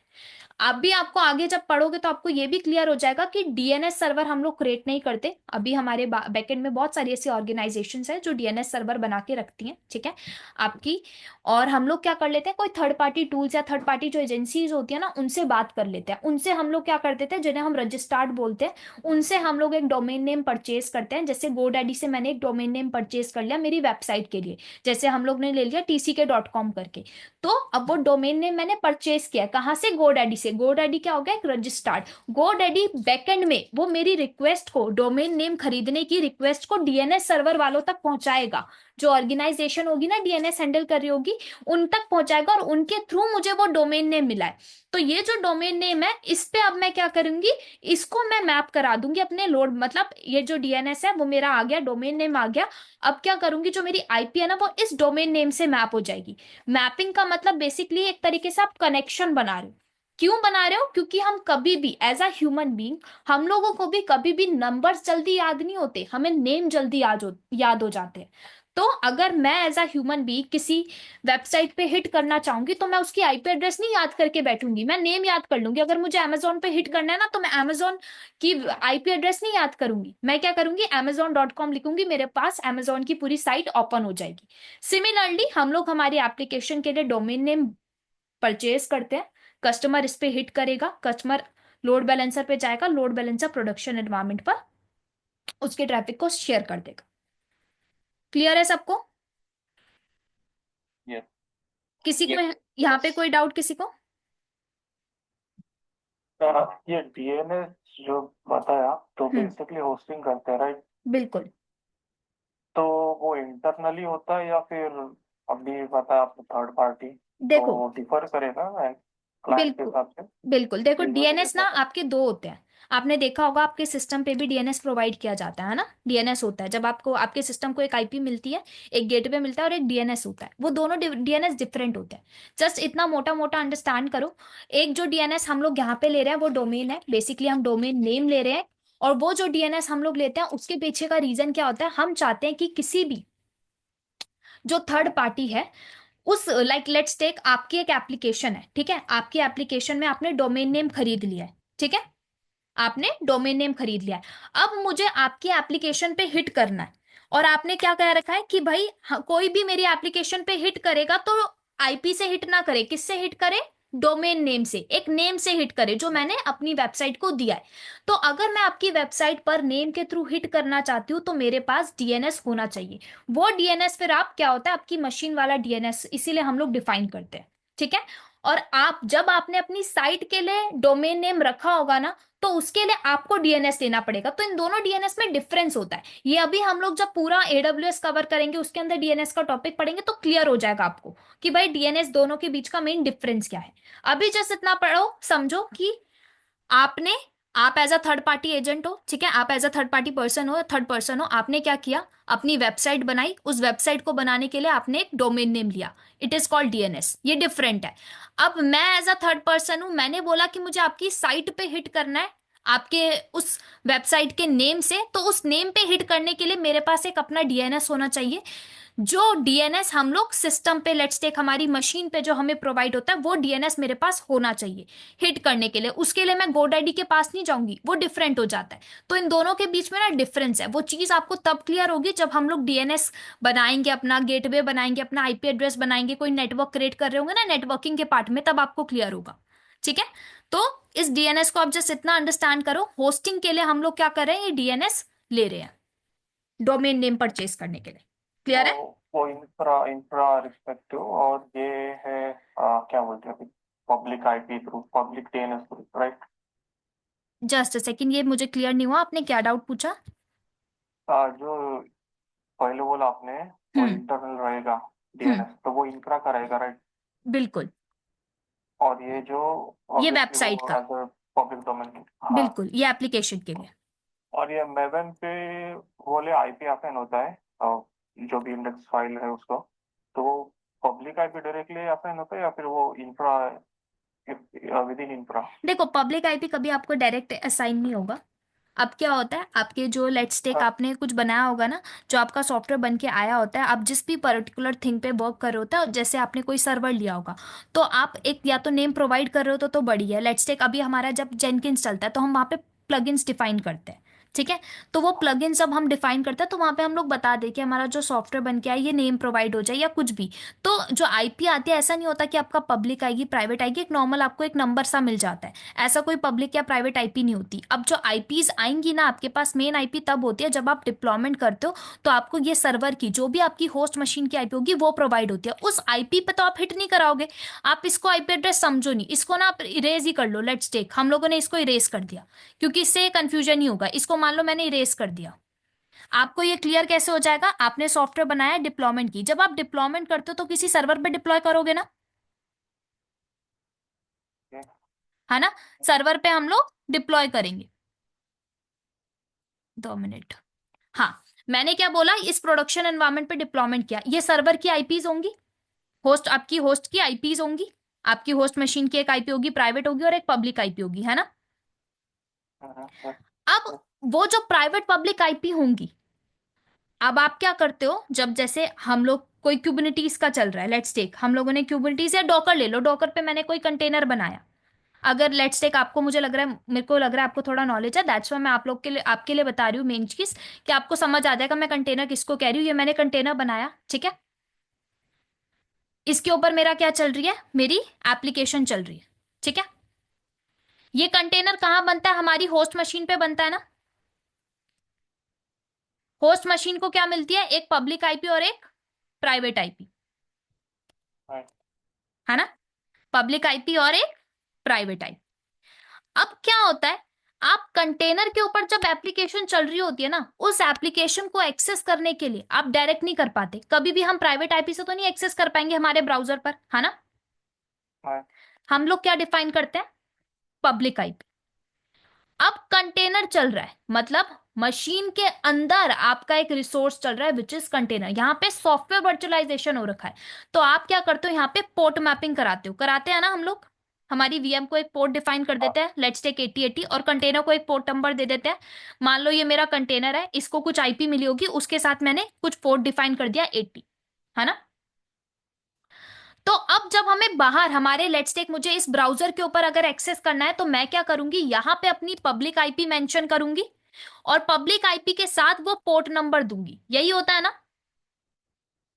A: अब भी आपको आगे जब पढ़ोगे तो आपको ये भी क्लियर हो जाएगा कि डीएनएस सर्वर हम लोग क्रिएट नहीं करते, अभी हमारे बैकएंड में बहुत सारी ऐसी ऑर्गेनाइजेशंस हैं जो डीएनएस सर्वर बना के रखती हैं, ठीक है, आपकी। और हम लोग क्या कर लेते हैं, कोई थर्ड पार्टी टूल्स या थर्ड पार्टी जो एजेंसीज होती है ना उनसे बात कर लेते हैं, उनसे हम लोग क्या कर देते हैं, जिन्हें हम रजिस्टर्ड बोलते हैं, उनसे हम लोग एक डोमेन नेम परचेज करते हैं। जैसे गोडैडी से मैंने एक डोमेन नेम परचेज कर लिया मेरी वेबसाइट के लिए, जैसे हम लोग ने ले लिया tck.com करके। तो अब वो डोमेन नेम मैंने परचेज किया कहाँ से, गोडैडी से, GoDaddy क्या हो गया, एक रजिस्ट्रार्ड। GoDaddy बैकएंड में वो मेरी रिक्वेस्ट को, डोमेन नेम खरीदने की रिक्वेस्ट को डीएनएस सर्वर वालों तक पहुंचाएगा। जो ऑर्गेनाइजेशन होगी ना डीएनएस हैंडल कर रही होगी, उन तक पहुंचाएगा, और उनके थ्रू मुझे वो डोमेन नेम मिला है। तो ये जो डोमेन नेम है, इस पे अब मैं क्या करूंगी, इसको मैं मैप करा दूंगी अपने लोड, मतलब ये जो डीएनएस है वो मेरा आ गया, डोमेन नेम आ गया। अब क्या करूंगी, जो मेरी आईपी है ना वो इस डोमेन नेम से मैप हो जाएगी। मैपिंग का मतलब बेसिकली एक तरीके से आप कनेक्शन बना रहे हो। क्यों बना रहे हो, क्योंकि हम कभी भी एज अ ह्यूमन बीइंग, हम लोगों को भी कभी भी नंबर्स जल्दी याद नहीं होते, हमें नेम जल्दी याद हो जाते हैं। तो अगर मैं एज अ ह्यूमन बीइंग किसी वेबसाइट पे हिट करना चाहूंगी, तो मैं उसकी आईपी एड्रेस नहीं याद करके बैठूंगी, मैं नेम याद कर लूंगी। अगर मुझे अमेजोन पे हिट करना है ना, तो मैं अमेजोन की आईपी एड्रेस नहीं याद करूंगी, मैं क्या करूंगी, amazon.com लिखूंगी, मेरे पास अमेजोन की पूरी साइट ओपन हो जाएगी। सिमिलरली हम लोग हमारी एप्लीकेशन के लिए डोमेन नेम परचेज करते हैं, कस्टमर इस पे हिट करेगा, कस्टमर लोड बैलेंसर पे जाएगा, लोड बैलेंसर प्रोडक्शन एनवायरनमेंट पर उसके ट्रैफिक को शेयर कर देगा। क्लियर है सबको?
B: यस।
A: किसी को
B: यस।
A: यहाँ पे कोई डाउट किसी को?
B: ये डीएनएस जो बताया, तो
A: हम्म।
B: बेसिकली होस्टिंग करते हैं, राइट?
A: बिल्कुल।
B: तो वो इंटरनली होता है या फिर, अभी बताया आपने थर्ड पार्टी,
A: देखो,
B: तो डिफर करेगा क्लाइंट के
A: बिल्कुल
B: हिसाब से?
A: बिल्कुल, देखो
B: यूजुअली
A: डीएनएस
B: कैसा
A: ना
B: होता
A: आपके दो होते हैं। आपने देखा होगा आपके सिस्टम पे भी डीएनएस प्रोवाइड किया जाता है ना, डीएनएस होता है जब आपको आपके सिस्टम को एक आईपी मिलती है, एक गेटवे मिलता है और एक डीएनएस होता है, वो दोनों डीएनएस डिफरेंट होते हैं। जस्ट इतना मोटा मोटा अंडरस्टैंड करो। एक जो डीएनएस हम लोग यहाँ पे ले रहे हैं वो डोमेन है, बेसिकली हम डोमेन नेम ले रहे हैं। और वो जो डीएनएस हम लोग लेते हैं उसके पीछे का रीजन क्या होता है, हम चाहते हैं कि किसी भी जो थर्ड पार्टी है, उस लाइक लेट्स टेक, आपकी एक एप्लीकेशन है, ठीक है, आपकी एप्लीकेशन में आपने डोमेन नेम खरीद लिया है, ठीक है, आपने डोमेन नेम खरीद लिया है। अब मुझे आपकी एप्लीकेशन पे हिट करना है, और आपने क्या कह रखा है कि भाई कोई भी मेरी एप्लीकेशन पे हिट करेगा तो आईपी से हिट ना करे, किससे हिट करे, डोमेन नेम से, एक नेम से हिट करे जो मैंने अपनी वेबसाइट को दिया है। तो अगर मैं आपकी वेबसाइट पर नेम के थ्रू हिट करना चाहती हूँ, तो मेरे पास डीएनएस होना चाहिए। वो डीएनएस फिर आप क्या होता है, आपकी मशीन वाला डीएनएस, इसीलिए हम लोग डिफाइन करते हैं, ठीक है। और आप जब आपने अपनी साइट के लिए डोमेन नेम रखा होगा ना, तो उसके लिए आपको डीएनएस लेना पड़ेगा। तो इन दोनों डीएनएस में डिफरेंस होता है। ये अभी हम लोग जब पूरा एडब्ल्यूएस कवर करेंगे, उसके अंदर डीएनएस का टॉपिक पढ़ेंगे, तो क्लियर हो जाएगा आपको कि भाई डीएनएस दोनों के बीच का मेन डिफरेंस क्या है। अभी जस्ट इतना पढ़ो, समझो कि आपने, आप as a third party agent हो, ठीक है, आप as a third party person हो, थर्ड पर्सन हो, आपने क्या किया, अपनी वेबसाइट बनाई, उस वेबसाइट को बनाने के लिए आपने एक डोमेन नेम लिया, इट इज कॉल्ड डीएनएस, ये डिफरेंट है। अब मैं एज अ थर्ड पर्सन हूं, मैंने बोला कि मुझे आपकी साइट पे हिट करना है, आपके उस वेबसाइट के नेम से, तो उस नेम पे हिट करने के लिए मेरे पास एक अपना डीएनएस होना चाहिए। जो डीएनएस हम लोग सिस्टम पे, लेट्स टेक हमारी मशीन पे जो हमें प्रोवाइड होता है, वो डीएनएस मेरे पास होना चाहिए हिट करने के लिए। उसके लिए मैं गोडैडी के पास नहीं जाऊंगी, वो डिफरेंट हो जाता है। तो इन दोनों के बीच में ना डिफरेंस है, वो चीज आपको तब क्लियर होगी जब हम लोग डीएनएस बनाएंगे, अपना गेटवे बनाएंगे, अपना आईपी एड्रेस बनाएंगे, कोई नेटवर्क क्रिएट कर रहे होंगे ना नेटवर्किंग के पार्ट में, तब आपको क्लियर होगा, ठीक है। तो इस डीएनएस को आप जस्ट इतना अंडरस्टैंड करो, होस्टिंग के लिए हम लोग क्या कर रहे हैं, ये डीएनएस ले रहे हैं डोमेन नेम परचेज करने के लिए। क्लियर है?
B: वो इंफ्रा इंफ्रा रिस्पेक्टिव, और ये है क्या बोलते हैं, public IP through, public DNS through, right?
A: Just a second, ये मुझे क्लियर नहीं हुआ, आपने क्या डाउट पूछा?
B: जो पहले बोला आपने, वो
A: हम्म।
B: इंटरनल रहेगा
A: हम्म।
B: डीएनएस, तो वो इंफ्रा का रहेगा, राइट?
A: बिल्कुल।
B: और ये जो
A: ये
B: ऑब्वियसली वो
A: वेबसाइट का,
B: अदर पब्लिक डोमेन। हाँ।
A: बिल्कुल ये एप्लीकेशन के लिए।
B: और ये मेवन पे बोले आईपी असाइन होता है, जो भी इंडेक्स फाइल है उसको, तो वो पब्लिक आईपी डायरेक्टली असाइन होता है या फिर वो इंफ्रा, विद इन इंफ्रा?
A: देखो, पब्लिक आईपी कभी आपको डायरेक्ट असाइन नहीं होगा। अब क्या होता है, आपके जो लेट्स टेक
B: हाँ।
A: आपने कुछ बनाया होगा ना, जो आपका सॉफ्टवेयर बन के आया होता है, आप जिस भी पर्टिकुलर थिंग पे वर्क कर रहे होता है, जैसे आपने कोई सर्वर लिया होगा, तो आप एक या तो नेम प्रोवाइड कर रहे हो तो बढ़िया है। लेट्स टेक अभी हमारा जब जेनकिंस चलता है, तो हम वहाँ पे प्लगइन्स डिफाइन करते हैं, ठीक है। तो वो प्लगइन जब हम डिफाइन करते हैं तो वहां पे हम लोग बता दें कि हमारा जो सॉफ्टवेयर बन के आए ये नेम प्रोवाइड हो जाए या कुछ भी। तो जो आईपी आती है ऐसा नहीं होता कि आपका पब्लिक आएगी प्राइवेट आएगी, एक नॉर्मल आपको एक नंबर सा मिल जाता है। ऐसा कोई पब्लिक या प्राइवेट आईपी नहीं होती। अब जो आईपीज आएंगी ना आपके पास, मेन आईपी तब होती है जब आप डिप्लॉयमेंट करते हो। तो आपको ये सर्वर की जो भी आपकी होस्ट मशीन की आईपी होगी वो प्रोवाइड होती है। उस आईपी पे तो आप हिट नहीं कराओगे। आप इसको आईपी एड्रेस समझो नहीं, इसको ना आप इरेज ही कर लो। लेट्स टेक, हम लोगों ने इसको इरेज कर दिया क्योंकि इससे कंफ्यूजन ही होगा। इसको मान लो मैंने इरेज कर दिया। आपको ये क्लियर कैसे हो जाएगा? आपने सॉफ्टवेयर बनाया डिप्लॉयमेंट की, जब आप डिप्लॉयमेंट करते हो तो किसी सर्वर पे डिप्लॉय करोगे ना,
B: ठीक
A: है ना? सर्वर पे हम लोग डिप्लॉय करेंगे। 2 मिनट। हाँ, मैंने क्या बोला, इस प्रोडक्शन एनवायरनमेंट पे डिप्लॉयमेंट किया, ये सर्वर की आईपीज होंगी, होस्ट आपकी होस्ट की आईपीज होंगी। आपकी होस्ट मशीन की एक आईपी होगी प्राइवेट होगी और एक पब्लिक आईपी होगी, है ना?
B: है।
A: अब वो जो प्राइवेट पब्लिक आईपी होंगी, अब आप क्या करते हो, जब जैसे हम लोग कोई क्यूबरनेटीज का चल रहा है, लेट्स टेक हम लोगों ने क्यूबरनेटीज या डॉकर ले लो, डॉकर पे मैंने कोई कंटेनर बनाया। अगर लेट्स टेक आपको, मुझे लग रहा है, मेरे को लग रहा है आपको थोड़ा नॉलेज है, दैट्स वाई मैं आप लोग के लिए आपके लिए बता रही हूँ मेन चीज, कि आपको समझ आ जाएगा मैं कंटेनर किसको कह रही हूँ। ये मैंने कंटेनर बनाया, ठीक है। इसके ऊपर मेरा क्या चल रही है, मेरी एप्लीकेशन चल रही है, ठीक है। ये कंटेनर कहाँ बनता है? हमारी होस्ट मशीन पे बनता है ना। होस्ट मशीन को क्या मिलती है? एक पब्लिक आईपी और एक प्राइवेट आईपी, है ना? पब्लिक आईपी और एक प्राइवेट आईपी। अब क्या होता है, आप कंटेनर के ऊपर जब एप्लीकेशन चल रही होती है ना, उस एप्लीकेशन को एक्सेस करने के लिए आप डायरेक्ट नहीं कर पाते, कभी भी हम प्राइवेट आईपी से तो नहीं एक्सेस कर पाएंगे हमारे ब्राउजर पर, है ना? हम लोग क्या डिफाइन करते हैं? Public IP. अब कंटेनर चल रहा है, मतलब मशीन के अंदर आपका एक रिसोर्स चल रहा है विच इज कंटेनर। यहाँ पे सॉफ्टवेयर वर्चुअलाइजेशन हो रखा है। तो आप क्या करते हो, यहाँ पे पोर्ट मैपिंग कराते हो, कराते हैं ना हम लोग। हमारी वीएम को एक पोर्ट डिफाइन कर देते हैं, लेट्स टेक 8080, और कंटेनर को एक पोर्ट नंबर दे देते हैं। मान लो ये मेरा कंटेनर है, इसको कुछ आईपी मिली होगी, उसके साथ मैंने कुछ पोर्ट डिफाइन कर दिया 80, है ना? तो अब जब हमें बाहर हमारे लेट्स टेक मुझे इस ब्राउजर के ऊपर अगर एक्सेस करना है, तो मैं क्या करूंगी, यहां पे अपनी पब्लिक आईपी मेंशन करूंगी और पब्लिक आईपी के साथ वो पोर्ट नंबर दूंगी। यही होता है ना?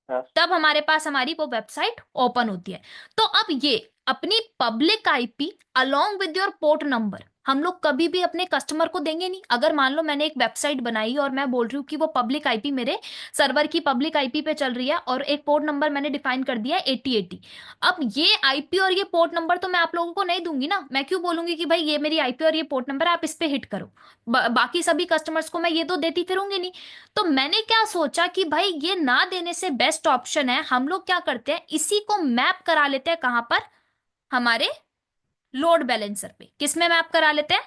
A: तब हमारे पास हमारी वो वेबसाइट ओपन होती है। तो अब ये अपनी public IP along with your port number हम लोग कभी भी अपने कस्टमर को देंगे नहीं। अगर मान लो मैंने एक वेबसाइट बनाई और मैं बोल रही हूँ कि वो पब्लिक आईपी मेरे सर्वर की पब्लिक आईपी पे चल रही है और एक पोर्ट नंबर मैंने डिफाइन कर दिया है 8080। अब ये आईपी और ये पोर्ट नंबर तो मैं आप लोगों को नहीं दूंगी ना। मैं क्यों बोलूंगी कि भाई ये मेरी आईपी और ये पोर्ट नंबर आप इस पे हिट करो? बाकी सभी कस्टमर्स को मैं ये तो देती फिरूंगी नहीं। तो मैंने क्या सोचा कि भाई ये ना देने से बेस्ट ऑप्शन है, हम लोग क्या करते हैं, इसी को मैप करा लेते हैं कहां पर, हमारे लोड बैलेंसर पे। किस में मैप करा लेते हैं?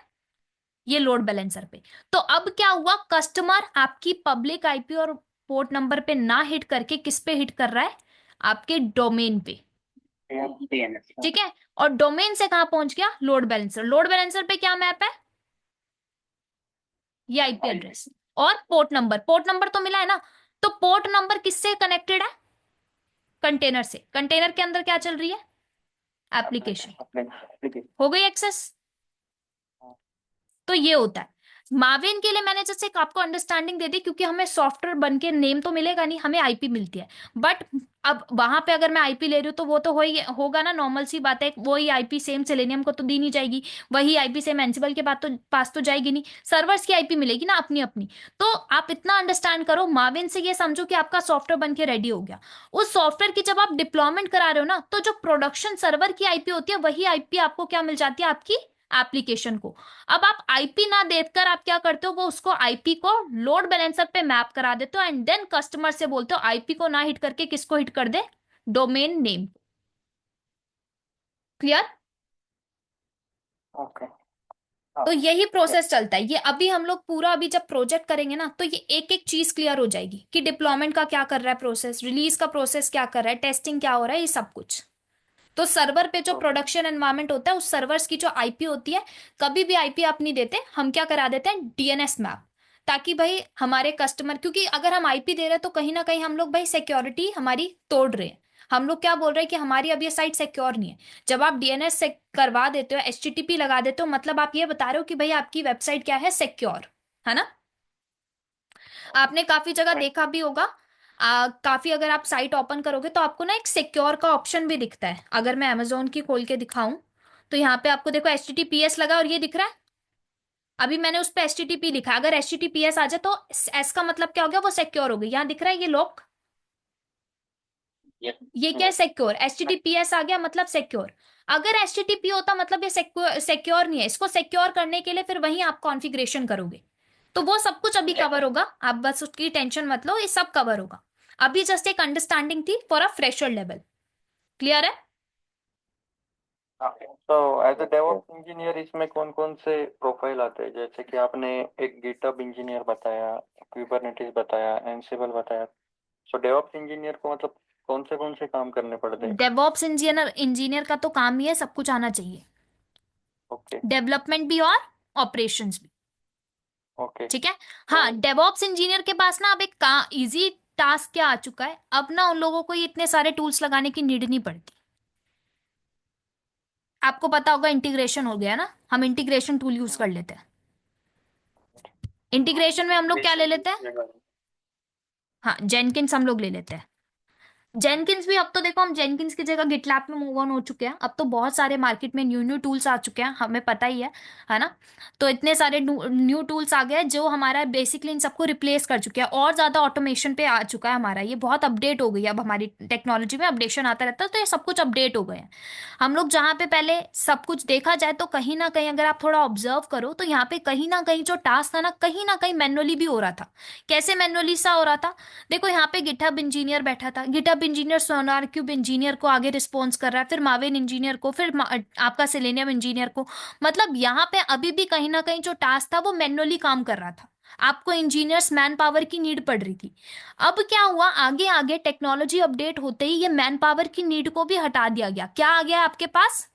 A: ये लोड बैलेंसर पे। तो अब क्या हुआ, कस्टमर आपकी पब्लिक आईपी और पोर्ट नंबर पे ना हिट करके किस पे हिट कर रहा है? आपके डोमेन पे, ठीक है। और डोमेन से कहां पहुंच गया? Load balancer. लोड बैलेंसर पे क्या मैप है? ये आईपी एड्रेस और पोर्ट नंबर। पोर्ट नंबर तो मिला है ना। तो पोर्ट नंबर किससे कनेक्टेड है? कंटेनर से। कंटेनर के अंदर क्या चल रही है? एप्लीकेशन। हो गई एक्सेस। तो ये होता है। माविन के लिए मैंने जैसे आपको अंडरस्टैंडिंग दे दी, क्योंकि हमें सॉफ्टवेयर बन के नेम तो मिलेगा नहीं, हमें आईपी मिलती है। बट अब वहां पे अगर मैं आईपी ले रही हूँ तो वो तो हो ही होगा ना, नॉर्मल सी बात है। वही आईपी सेम सेलेनियम को तो दी नहीं जाएगी, वही आईपी सेम एंसिबल के पास तो जाएगी नहीं। सर्वर्स की आईपी मिलेगी ना अपनी अपनी। तो आप इतना अंडरस्टैंड करो, माविन से ये समझो कि आपका सॉफ्टवेयर बन के रेडी हो गया। उस सॉफ्टवेयर की जब आप डिप्लॉयमेंट करा रहे हो ना, तो जो प्रोडक्शन सर्वर की आईपी होती है वही आईपी आपको क्या मिल जाती है? आपकी एप्लीकेशन को। अब आप आईपी ना देकर आप क्या करते हो, वो उसको आईपी को लोड बैलेंसर पे मैप करा देते हो एंड देन कस्टमर से बोलते हो आईपी को ना हिट करके किसको हिट कर दे? Domain name. क्लियर?
B: ओके।
A: तो यही प्रोसेस चलता है। ये अभी हम लोग पूरा अभी जब प्रोजेक्ट करेंगे ना, तो ये एक एक चीज क्लियर हो जाएगी कि डिप्लॉयमेंट का क्या कर रहा है प्रोसेस, रिलीज का प्रोसेस क्या कर रहा है, टेस्टिंग क्या हो रहा है, ये सब कुछ। तो सर्वर पे जो प्रोडक्शन एनवायरनमेंट होता है, उस सर्वर्स की जो आईपी होती है, कभी भी आईपी आप नहीं देते, हम क्या करा देते हैं? DNS map. ताकि भाई हमारे कस्टमर, क्योंकि अगर हम आईपी दे रहे हैं तो कहीं ना कहीं हम लोग भाई सिक्योरिटी हमारी तोड़ रहे हैं। हम लोग क्या बोल रहे हैं कि हमारी अब ये साइट सिक्योर नहीं है। जब आप डीएनएस से करवा देते हो, एचटीटीपी लगा देते हो, मतलब आप ये बता रहे हो कि भाई आपकी वेबसाइट क्या है? सिक्योर, है ना? आपने काफी जगह
B: right.
A: देखा भी होगा। काफी अगर आप साइट ओपन करोगे तो आपको ना एक सिक्योर का ऑप्शन भी दिखता है। अगर मैं अमेजोन की खोल के दिखाऊं तो यहाँ पे आपको देखो HTTPS लगा और ये दिख रहा है। अभी मैंने उस पे HTTP लिखा, अगर HTTPS आ जाए तो एस का मतलब क्या हो गया, वो सिक्योर हो गई। यहाँ दिख रहा है ये लॉक,
B: Yes.
A: ये क्या है,
B: Yes.
A: सिक्योर। HTTPS आ गया मतलब सिक्योर। अगर HTTP होता मतलब ये सिक्योर सिक्योर नहीं है। इसको सिक्योर करने के लिए फिर वहीं आप कॉन्फ़िगरेशन करोगे, तो वो सब कुछ अभी कवर होगा। आप बस उसकी टेंशन मत लो, ये सब कवर होगा। अभी जस्ट एक अंडरस्टैंडिंग थी for a fresher level. Clear है?
B: तो एज ए डेवऑप्स इंजीनियर इसमें कौन कौन से प्रोफाइल आते हैं? जैसे कि आपने एक गिटहब इंजीनियर बताया, कुबरनेटिस बताया, एंसिबल बताया। सो डेवऑप्स इंजीनियर को मतलब कौन से काम करने पड़ते हैं?
A: डेवऑप्स इंजीनियर इंजीनियर का तो काम ही है सब कुछ आना चाहिए,
B: ओके।
A: डेवलपमेंट भी और ऑपरेशंस भी।
B: ओके।
A: ठीक है। हाँ, डेवऑप्स इंजीनियर के पास ना अब एक का इजी टास्क क्या आ चुका है, अब ना उन लोगों को ये इतने सारे टूल्स लगाने की नीड नहीं पड़ती। आपको पता होगा इंटीग्रेशन हो गया ना, हम इंटीग्रेशन टूल यूज कर लेते हैं। इंटीग्रेशन में हम लोग क्या ले लेते हैं? हाँ, जेनकिंस हम लोग ले लेते हैं। जेनकिंस भी, अब तो देखो हम जेनकिंस की जगह गिटलैब में मूव ऑन हो चुके हैं। अब तो बहुत सारे मार्केट में न्यू न्यू टूल्स आ चुके हैं, हमें पता ही है ना। तो इतने सारे न्यू टूल्स आ गए हैं जो हमारा बेसिकली इन सबको रिप्लेस कर चुके हैं, और ज्यादा ऑटोमेशन पे आ चुका है हमारा। ये बहुत अपडेट हो गई है, अब हमारी टेक्नोलॉजी में अपडेशन आता रहता है, तो ये सब कुछ अपडेट हो गए हैं। हम लोग जहाँ पे पहले सब कुछ देखा जाए तो कहीं ना कहीं अगर आप थोड़ा ऑब्जर्व करो तो यहाँ पे कहीं ना कहीं जो टास्क था ना, कहीं ना कहीं मैनुअली भी हो रहा था। कैसे मैनुअली सा हो रहा था? देखो यहाँ पे गिटहब इंजीनियर बैठा था, गिटहब इंजीनियर सोनार क्यूब इंजीनियर को आगे रिस्पॉन्स कर रहा है, फिर मावेन इंजीनियर को, फिर आपका सेलेनियम इंजीनियर को। मतलब यहाँ पे अभी भी कहीं ना कहीं जो टास्क था वो मैनुअली काम कर रहा था। आपको इंजीनियर्स मैन पावर की नीड पड़ रही थी। अब क्या हुआ, आगे आगे टेक्नोलॉजी अपडेट होते ही ये मैन पावर की नीड को भी हटा दिया गया। क्या आ गया आपके पास?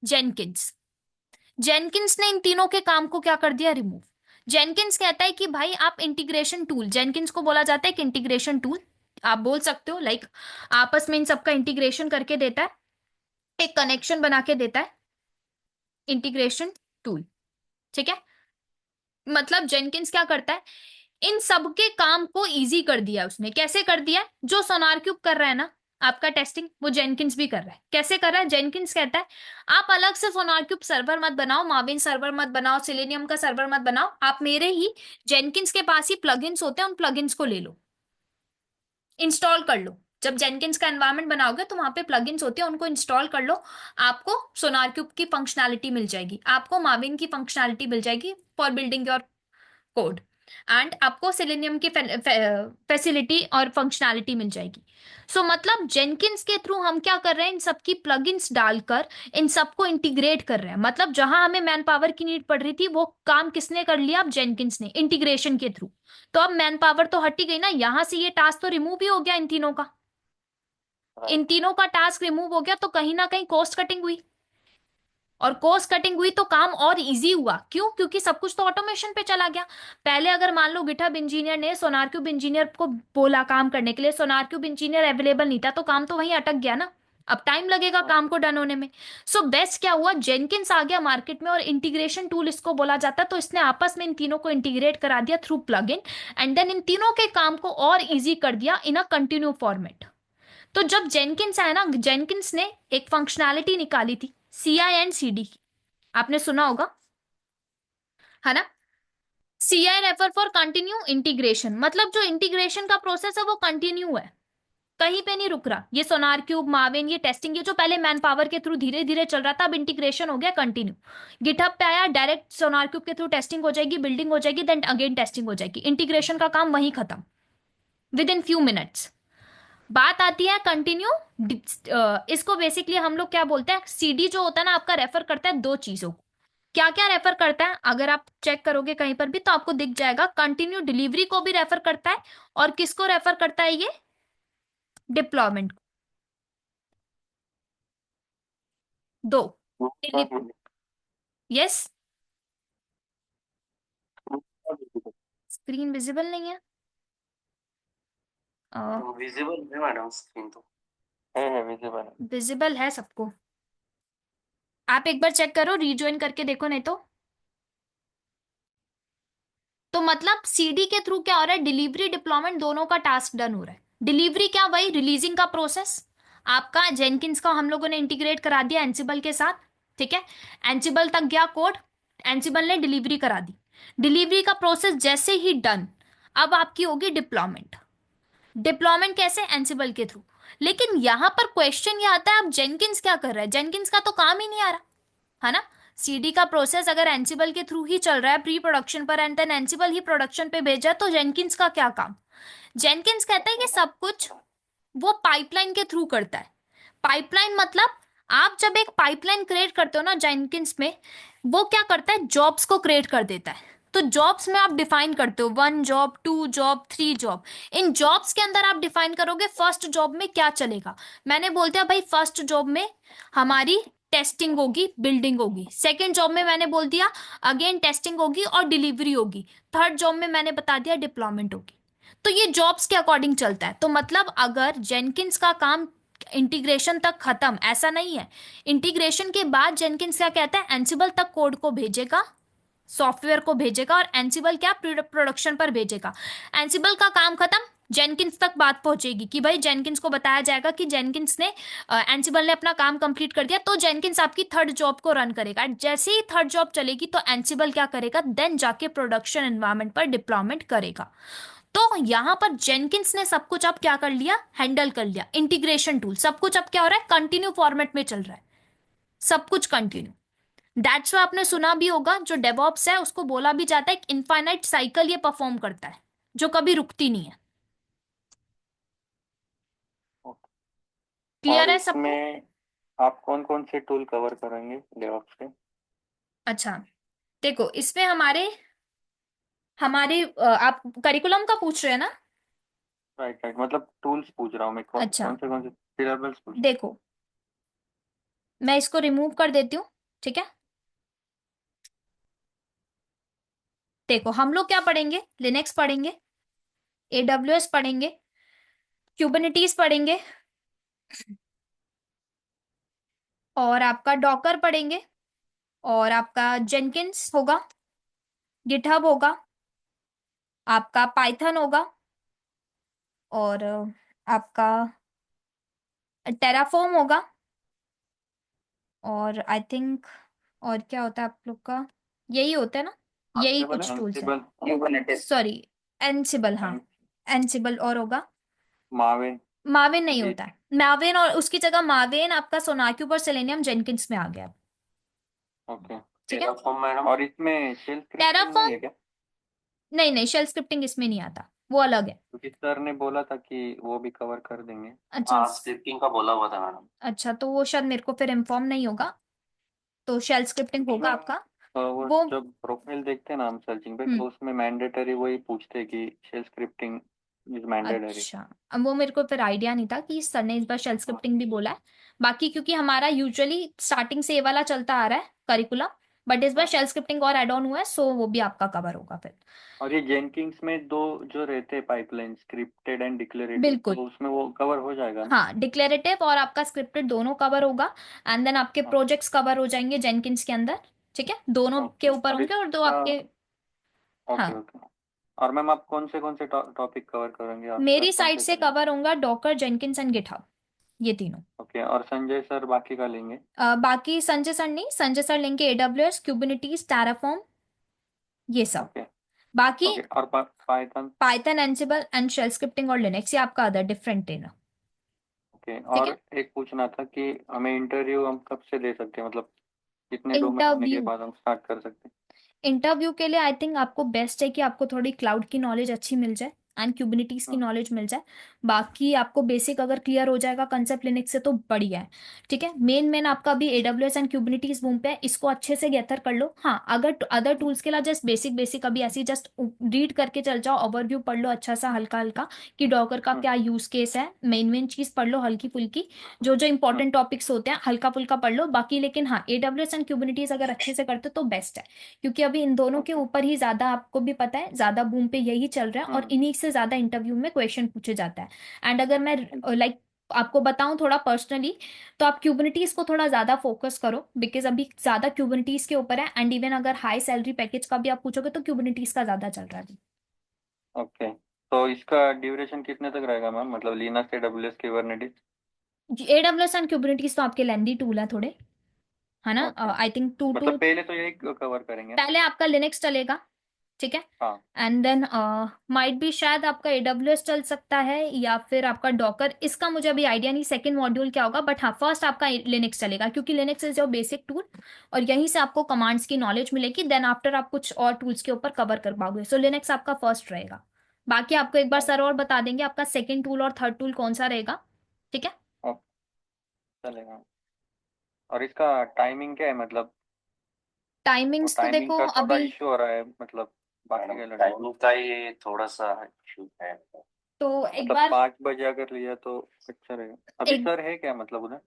A: जेनकिंस। जेनकिंस ने इन तीनों के काम को क्या कर दिया, रिमूव। जेनकिंस कहता है कि भाई आप इंटीग्रेशन टूल, जेनकिंस को बोला जाता है कि इंटीग्रेशन टूल आप बोल सकते हो, लाइक आपस में इन सबका इंटीग्रेशन करके देता है, एक कनेक्शन बना के देता है, इंटीग्रेशन टूल। ठीक है। मतलब जेनकिंस क्या करता है, इन सबके काम को इजी कर दिया उसने। कैसे कर दिया? जो सोनार क्यूब कर रहा है ना आपका टेस्टिंग, वो जेनकिंस भी कर रहा है। कैसे कर रहा है? जेनकिंस कहता है आप अलग से सोनार क्यूब सर्वर मत बनाओ, माविन सर्वर मत बनाओ, सिलेनियम का सर्वर मत बनाओ, आप मेरे ही जेनकिंस के पास ही प्लगइन्स होते हैं, उन प्लगइन्स को ले लो, इंस्टॉल कर लो। जब जेनकिंस का एनवायरनमेंट बनाओगे तो वहां पे प्लगइन्स होते हैं, उनको इंस्टॉल कर लो। आपको सोनार क्यूब की फंक्शनैलिटी मिल जाएगी, आपको माविन की फंक्शनैलिटी मिल जाएगी for building your code, and आपको सेलेनियम की फैसिलिटी और फंक्शनैलिटी मिल जाएगी। सो मतलब जेनकिंस के थ्रू हम क्या कर रहे हैं, इन सबकी प्लगइन्स डालकर इन सबको इंटीग्रेट कर रहे हैं। मतलब जहां हमें मैन पावर की नीड पड़ रही थी वो काम किसने कर लिया? अब जेनकिंस ने, इंटीग्रेशन के थ्रू। तो अब मैन पावर तो हट ही गई ना, यहां से ये टास्क तो रिमूव ही हो गया इन तीनों का। In
B: right.
A: तीनों का टास्क रिमूव हो गया तो कहीं ना कहीं कॉस्ट कटिंग हुई, और कॉस्ट कटिंग हुई तो काम और इजी हुआ। क्यों? क्योंकि सब कुछ तो ऑटोमेशन पे चला गया। पहले अगर मान लो गिटहब इंजीनियर ने सोनार क्यूब इंजीनियर को बोला काम करने के लिए, सोनार क्यूब इंजीनियर अवेलेबल नहीं था, तो काम तो वहीं अटक गया ना। अब टाइम लगेगा काम को डन होने में। सो बेस्ट क्या हुआ, जेनकिंस आ गया मार्केट में, और इंटीग्रेशन टूल इसको बोला जाता है। तो इसने आपस में इन तीनों को इंटीग्रेट करा दिया through plug in, and then इन तीनों के काम को और इजी कर दिया इन अ कंटिन्यू फॉर्मेट। तो जब जेनकिंस आया ना, जेनकिंस ने एक फंक्शनैलिटी निकाली थी, CI एंड CD की, आपने सुना होगा, है ना। CI refer for continue integration, मतलब जो इंटीग्रेशन का प्रोसेस है वो कंटिन्यू है, कहीं पे नहीं रुक रहा। ये सोनार क्यूब, मावेन, ये टेस्टिंग, ये जो पहले मैन पावर के थ्रू धीरे धीरे चल रहा था, अब इंटीग्रेशन हो गया कंटिन्यू। गिटहब पे आया, डायरेक्ट सोनार क्यूब के थ्रू टेस्टिंग हो जाएगी, बिल्डिंग हो जाएगी, देन अगेन टेस्टिंग हो जाएगी, इंटीग्रेशन का काम वहीं खत्म, विद इन फ्यू मिनट्स। बात आती है कंटिन्यू। इसको बेसिकली हम लोग क्या बोलते हैं, CD जो होता है ना आपका, रेफर करता है दो चीजों को। क्या क्या रेफर करता है? अगर आप चेक करोगे कहीं पर भी तो आपको दिख जाएगा, कंटिन्यू डिलीवरी को भी रेफर करता है, और किसको रेफर करता है ये? डिप्लॉयमेंट को। दो। यस। स्क्रीन विजिबल नहीं है?
B: विजिबल है मैडम, स्क्रीन तो है विजिबल है।
A: विजिबल है सबको। आप एक बार चेक करो, रीज्वाइन करके देखो नहीं तो। तो मतलब सीडी के थ्रू क्या हो रहा है, डिलीवरी डिप्लॉयमेंट दोनों का टास्क डन हो रहा है। डिलीवरी क्या, वही रिलीजिंग का प्रोसेस आपका जेनकिंस का हम लोगों ने इंटीग्रेट करा दिया एंसिबल के साथ, ठीक है। एंसिबल तक गया कोड, एंसिबल ने डिलीवरी करा दी। डिलीवरी का प्रोसेस जैसे ही डन, अब आपकी होगी डिप्लॉयमेंट। डिप्लॉयमेंट कैसे, एंसिबल के थ्रू। लेकिन यहां पर क्वेश्चन ये आता है, अब जेनकिंस क्या कर रहा है, जेनकिंस का तो काम ही नहीं आ रहा, है ना। सीडी का प्रोसेस अगर एंसिबल के थ्रू ही चल रहा है प्री प्रोडक्शन पर, एंड देन एंसिबल ही प्रोडक्शन पे भेजा, तो जेनकिंस का क्या काम। जेनकिंस कहता है कि सब कुछ वो पाइपलाइन के थ्रू करता है। पाइपलाइन मतलब आप जब एक पाइपलाइन क्रिएट करते हो ना जेनकिंस में, वो क्या करता है, जॉब्स को क्रिएट कर देता है। तो जॉब्स में आप डिफाइन करते हो 1 जॉब, 2 जॉब, 3 जॉब। इन जॉब्स के अंदर आप डिफाइन करोगे फर्स्ट जॉब में क्या चलेगा। मैंने बोलते हैं भाई फर्स्ट जॉब में हमारी टेस्टिंग होगी, बिल्डिंग होगी। सेकेंड जॉब में मैंने बोल दिया अगेन टेस्टिंग होगी और डिलीवरी होगी। थर्ड जॉब में मैंने बता दिया डिप्लॉयमेंट होगी। तो ये जॉब्स के अकॉर्डिंग चलता है। तो मतलब अगर जेनकिंस का काम इंटीग्रेशन तक खत्म, ऐसा नहीं है। इंटीग्रेशन के बाद जेनकिंस क्या कहता है, एंसिबल तक कोड को भेजेगा, सॉफ्टवेयर को भेजेगा, और एंसिबल क्या प्रोडक्शन पर भेजेगा। एंसिबल का काम खत्म, जेनकिंस तक बात पहुंचेगी कि भाई जेनकिंस को बताया जाएगा कि जेनकिंस ने एंसिबल ने अपना काम कंप्लीट कर दिया, तो जेनकिंस आपकी थर्ड जॉब को रन करेगा। जैसे ही थर्ड जॉब चलेगी तो एंसिबल क्या करेगा, देन जाके प्रोडक्शन एनवायरनमेंट पर डिप्लॉयमेंट करेगा। तो यहां पर जेनकिंस ने सब कुछ अब क्या कर लिया, हैंडल कर लिया। इंटीग्रेशन टूल सब कुछ अब क्या हो रहा है, कंटिन्यू फॉर्मेट में चल रहा है, सब कुछ कंटिन्यू। दैट्स वाई आपने सुना भी होगा जो डेवऑप्स है उसको बोला भी जाता है एक इनफाइनाइट साइकिल ये परफॉर्म करता है, जो कभी रुकती नहीं है।
B: और
A: क्लियर है सबको।
B: इसमें आप कौन कौन से टूल कवर करेंगे डेवऑप्स के?
A: अच्छा, देखो इसमें हमारे हमारे आप करिकुलम का पूछ रहे हैं ना।
B: राइट राइट, मतलब टूल्स पूछ रहा हूँ मैं,
A: अच्छा,
B: कौन से सिलेबस पूछ।
A: देखो मैं इसको रिमूव कर देती हूँ, ठीक है। देखो हम लोग क्या पढ़ेंगे, लिनक्स पढ़ेंगे, एडब्ल्यूएस पढ़ेंगे, क्यूबरनेटीज पढ़ेंगे, और आपका डॉकर पढ़ेंगे, और आपका जेनकिंस होगा, गिटहब होगा, आपका पाइथन होगा, और आपका टेराफॉर्म होगा, और आई थिंक और क्या होता है आप लोग का, यही होता है ना, यही
B: एंसिबल
A: कुछ टूल्स है।
B: एंसिबल
A: सॉरी, एनसिबल, हाँ एनसिबल, और होगा
B: मावे
A: माविन, नहीं
B: जी।
A: होता है माविन, और उसकी जगह माविन आपका सोनाक्यूब और सेलेनियम जेनकिंस में आ गया,
B: ओके।
A: ठीक है।
B: टेराफॉर्म मैडम, और इसमें शेल स्क्रिप्टिंग नहीं
A: टेराफॉर्म,
B: है क्या?
A: नहीं नहीं, शेल स्क्रिप्टिंग इसमें नहीं आता, वो अलग है।
B: क्योंकि सर ने बोला था कि वो भी कवर कर देंगे।
A: अच्छा,
B: हाँ, स्क्रिप्टिंग का बोला हुआ था मैडम।
A: अच्छा तो वो शायद मेरे को फिर इन्फॉर्म नहीं होगा, तो शेल स्क्रिप्टिंग होगा आपका
B: वो
A: वो।
B: जब प्रोफाइल देखते हैं ना हम सर्चिंग पे,
A: हम्म,
B: तो उसमें मैंडेटरी वही पूछते हैं कि शेल स्क्रिप्टिंग इज मैंडेटरी।
A: अच्छा, अब वो मेरे को फिर आइडिया नहीं था कि सर ने इस बार शेल स्क्रिप्टिंग भी बोला है। बाकी क्योंकि हमारा यूजुअली स्टार्टिंग से ये वाला चलता आ रहा है करिकुलम, बट इस बार शेल स्क्रिप्टिंग और एड ऑन हुआ है, सो वो भी आपका कवर होगा फिर।
B: और ये जेनकिंग्स में दो जो रहते हैं पाइपलाइन, स्क्रिप्टेड एंड डिक्लेरेटिव,
A: बिल्कुल,
B: तो उसमें वो कवर हो जाएगा ना?
A: हाँ डिक्लेरेटिव और आपका स्क्रिप्टेड दोनों कवर होगा। एंड देन आपके
B: हाँ।
A: प्रोजेक्ट्स कवर हो जाएंगे जेनकिंस के अंदर, ठीक है, दोनों के
B: ओके,
A: ऊपर
B: और
A: होंगे और दो
B: इसका
A: आपके।
B: ओके
A: हाँ,
B: ओके। और मैम आप कौन से टॉपिक कवर करेंगे, आप सर
A: मेरी
B: कौन
A: साइड
B: से
A: से
B: करेंगे?
A: कवर होगा डॉकर, जेनकिंस एंड गिटहब, ये तीनों।
B: ओके, और संजय सर बाकी का लेंगे?
A: बाकी संजय सर नहीं, संजय सर लेंगे एडब्ल्यूएस, क्यूबिनिटीज, टेराफॉर्म, ये सब।
B: ओके
A: बाकी
B: ओके। और Python?
A: Python, Ansible and shell scripting और लिनक्स, ये आपका अदर डिफरेंट ट्रेनर,
B: ओके।
A: ठीक
B: और
A: है।
B: एक पूछना था कि हमें इंटरव्यू हम कब से दे सकते हैं, मतलब कितने 2 महीने के
A: इंटरव्यू,
B: बाद हम स्टार्ट कर सकते
A: इंटरव्यू के लिए आई थिंक आपको बेस्ट है कि आपको थोड़ी क्लाउड की नॉलेज अच्छी मिल जाए एंड क्यूबिनिटीज की
B: हैं?
A: नॉलेज मिल जाए। बाकी आपको बेसिक अगर क्लियर हो जाएगा कंसेप्ट लिनक्स से तो बढ़िया है, ठीक है। मेन मेन आपका भी एडब्ल्यूएस एंड क्यूबिनिटीज बूम पे है, इसको अच्छे से गेथर कर लो। हाँ, अगर अदर टूल्स के लिए जस्ट बेसिक बेसिक अभी ऐसी जस्ट रीड करके चल जाओ, ओवरव्यू पढ़ लो अच्छा सा हल्का हल्का, कि डॉकर का
B: हम्म,
A: क्या यूज केस है, मेन मेन चीज पढ़ लो हल्की फुल्की, जो जो
B: हम्म,
A: इंपॉर्टेंट टॉपिक्स होते हैं हल्का फुल्का पढ़ लो बाकी। लेकिन हाँ, एडब्ल्यूएस एंड क्यूबिनिटीज अगर अच्छे से करते हो तो बेस्ट है, क्योंकि अभी इन दोनों के
B: ओके।
A: ऊपर ही ज्यादा, आपको भी पता है ज्यादा बूम पे यही चल रहा है, और
B: हम्म,
A: इन्हीं से ज्यादा इंटरव्यू में क्वेश्चन पूछे जाता है। एंड अगर मैं लाइक आपको बताऊं थोड़ा पर्सनली, तो आप क्यूबरनिटीज को थोड़ा ज्यादा फोकस करो, बिकॉज अभी ज्यादा क्यूबरनिटीज के ऊपर है, एंड इवन अगर हाई सैलरी पैकेज का भी आप पूछोगे तो क्यूबरनिटीज का ज्यादा चल रहा है अभी।
C: ओके, तो इसका ड्यूरेशन कितने तक रहेगा मैम, मतलब Linux AWS Kubernetes?
A: AWS and Kubernetes तो आपके लेंदी टूल है थोड़े, है ना।
C: ओके,
A: आई थिंक टू
C: मतलब
A: टू
C: पहले तो यही कवर करेंगे ना?
A: पहले आपका लिनक्स चलेगा, ठीक है।
C: हाँ।
A: एंड देन माइट बी शायद आपका एडब्ल्यूएस चल सकता है, या फिर आपका डॉकर, इसका मुझे अभी आइडिया नहीं सेकंड मॉड्यूल क्या होगा, बट हाँ फर्स्ट आपका लिनक्स चलेगा, क्योंकि Linux is your basic tool, और यहीं से आपको कमांड्स की नॉलेज मिलेगी, देन आफ्टर आप कुछ और टूल्स के ऊपर कवर कर पाओगे, सो लिनक्स आपका फर्स्ट रहेगा। बाकी आपको एक बार
C: ओके,
A: सर और बता देंगे आपका सेकंड टूल और थर्ड टूल कौन सा रहेगा, ठीक है।
C: ओके, चलेगा। और इसका टाइमिंग क्या है मतलब? वो
A: टाइमिंग्स तो
C: टाइमिंग
A: देखो
C: का थोड़ा
A: अभी,
C: इश्यू हो रहा है मतलब, बाकी के लड़के
D: टाइमिंग का ये थोड़ा सा इशू है।
A: तो एक
C: मतलब
A: बार
C: 5 बजे अगर लिया तो अच्छा रहेगा। अभी
A: एक
C: सर है क्या मतलब उधर?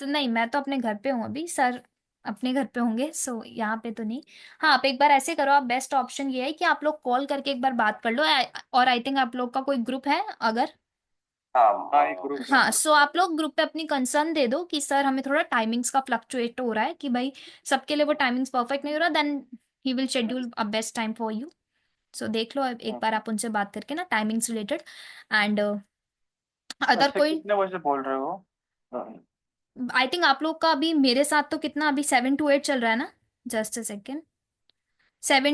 A: नहीं, मैं तो अपने घर पे हूँ अभी, सर अपने घर पे होंगे, सो यहाँ पे तो नहीं। हाँ, आप एक बार ऐसे करो, आप बेस्ट ऑप्शन ये है कि आप लोग कॉल करके एक बार बात कर लो, और आई थिंक आप लोग का कोई ग्रुप है अगर,
D: हाँ
C: हाँ, एक ग्रुप है।
A: हाँ, सो आप लोग ग्रुप पे अपनी कंसर्न दे दो कि सर हमें थोड़ा टाइमिंग्स का फ्लक्चुएट हो रहा है, कि भाई सबके लिए वो टाइमिंग्स परफेक्ट नहीं हो रहा, then he will schedule a best time for you. So देख लो एक बार आप उनसे बात करके ना टाइमिंग्स रिलेटेड, एंड अदर
B: वैसे
A: कोई।
B: कितने बजे बोल रहे हो?
A: आई थिंक आप लोग का अभी मेरे साथ तो कितना, अभी 7 to 8 चल रहा है ना, जस्ट अ सेकेंड, 7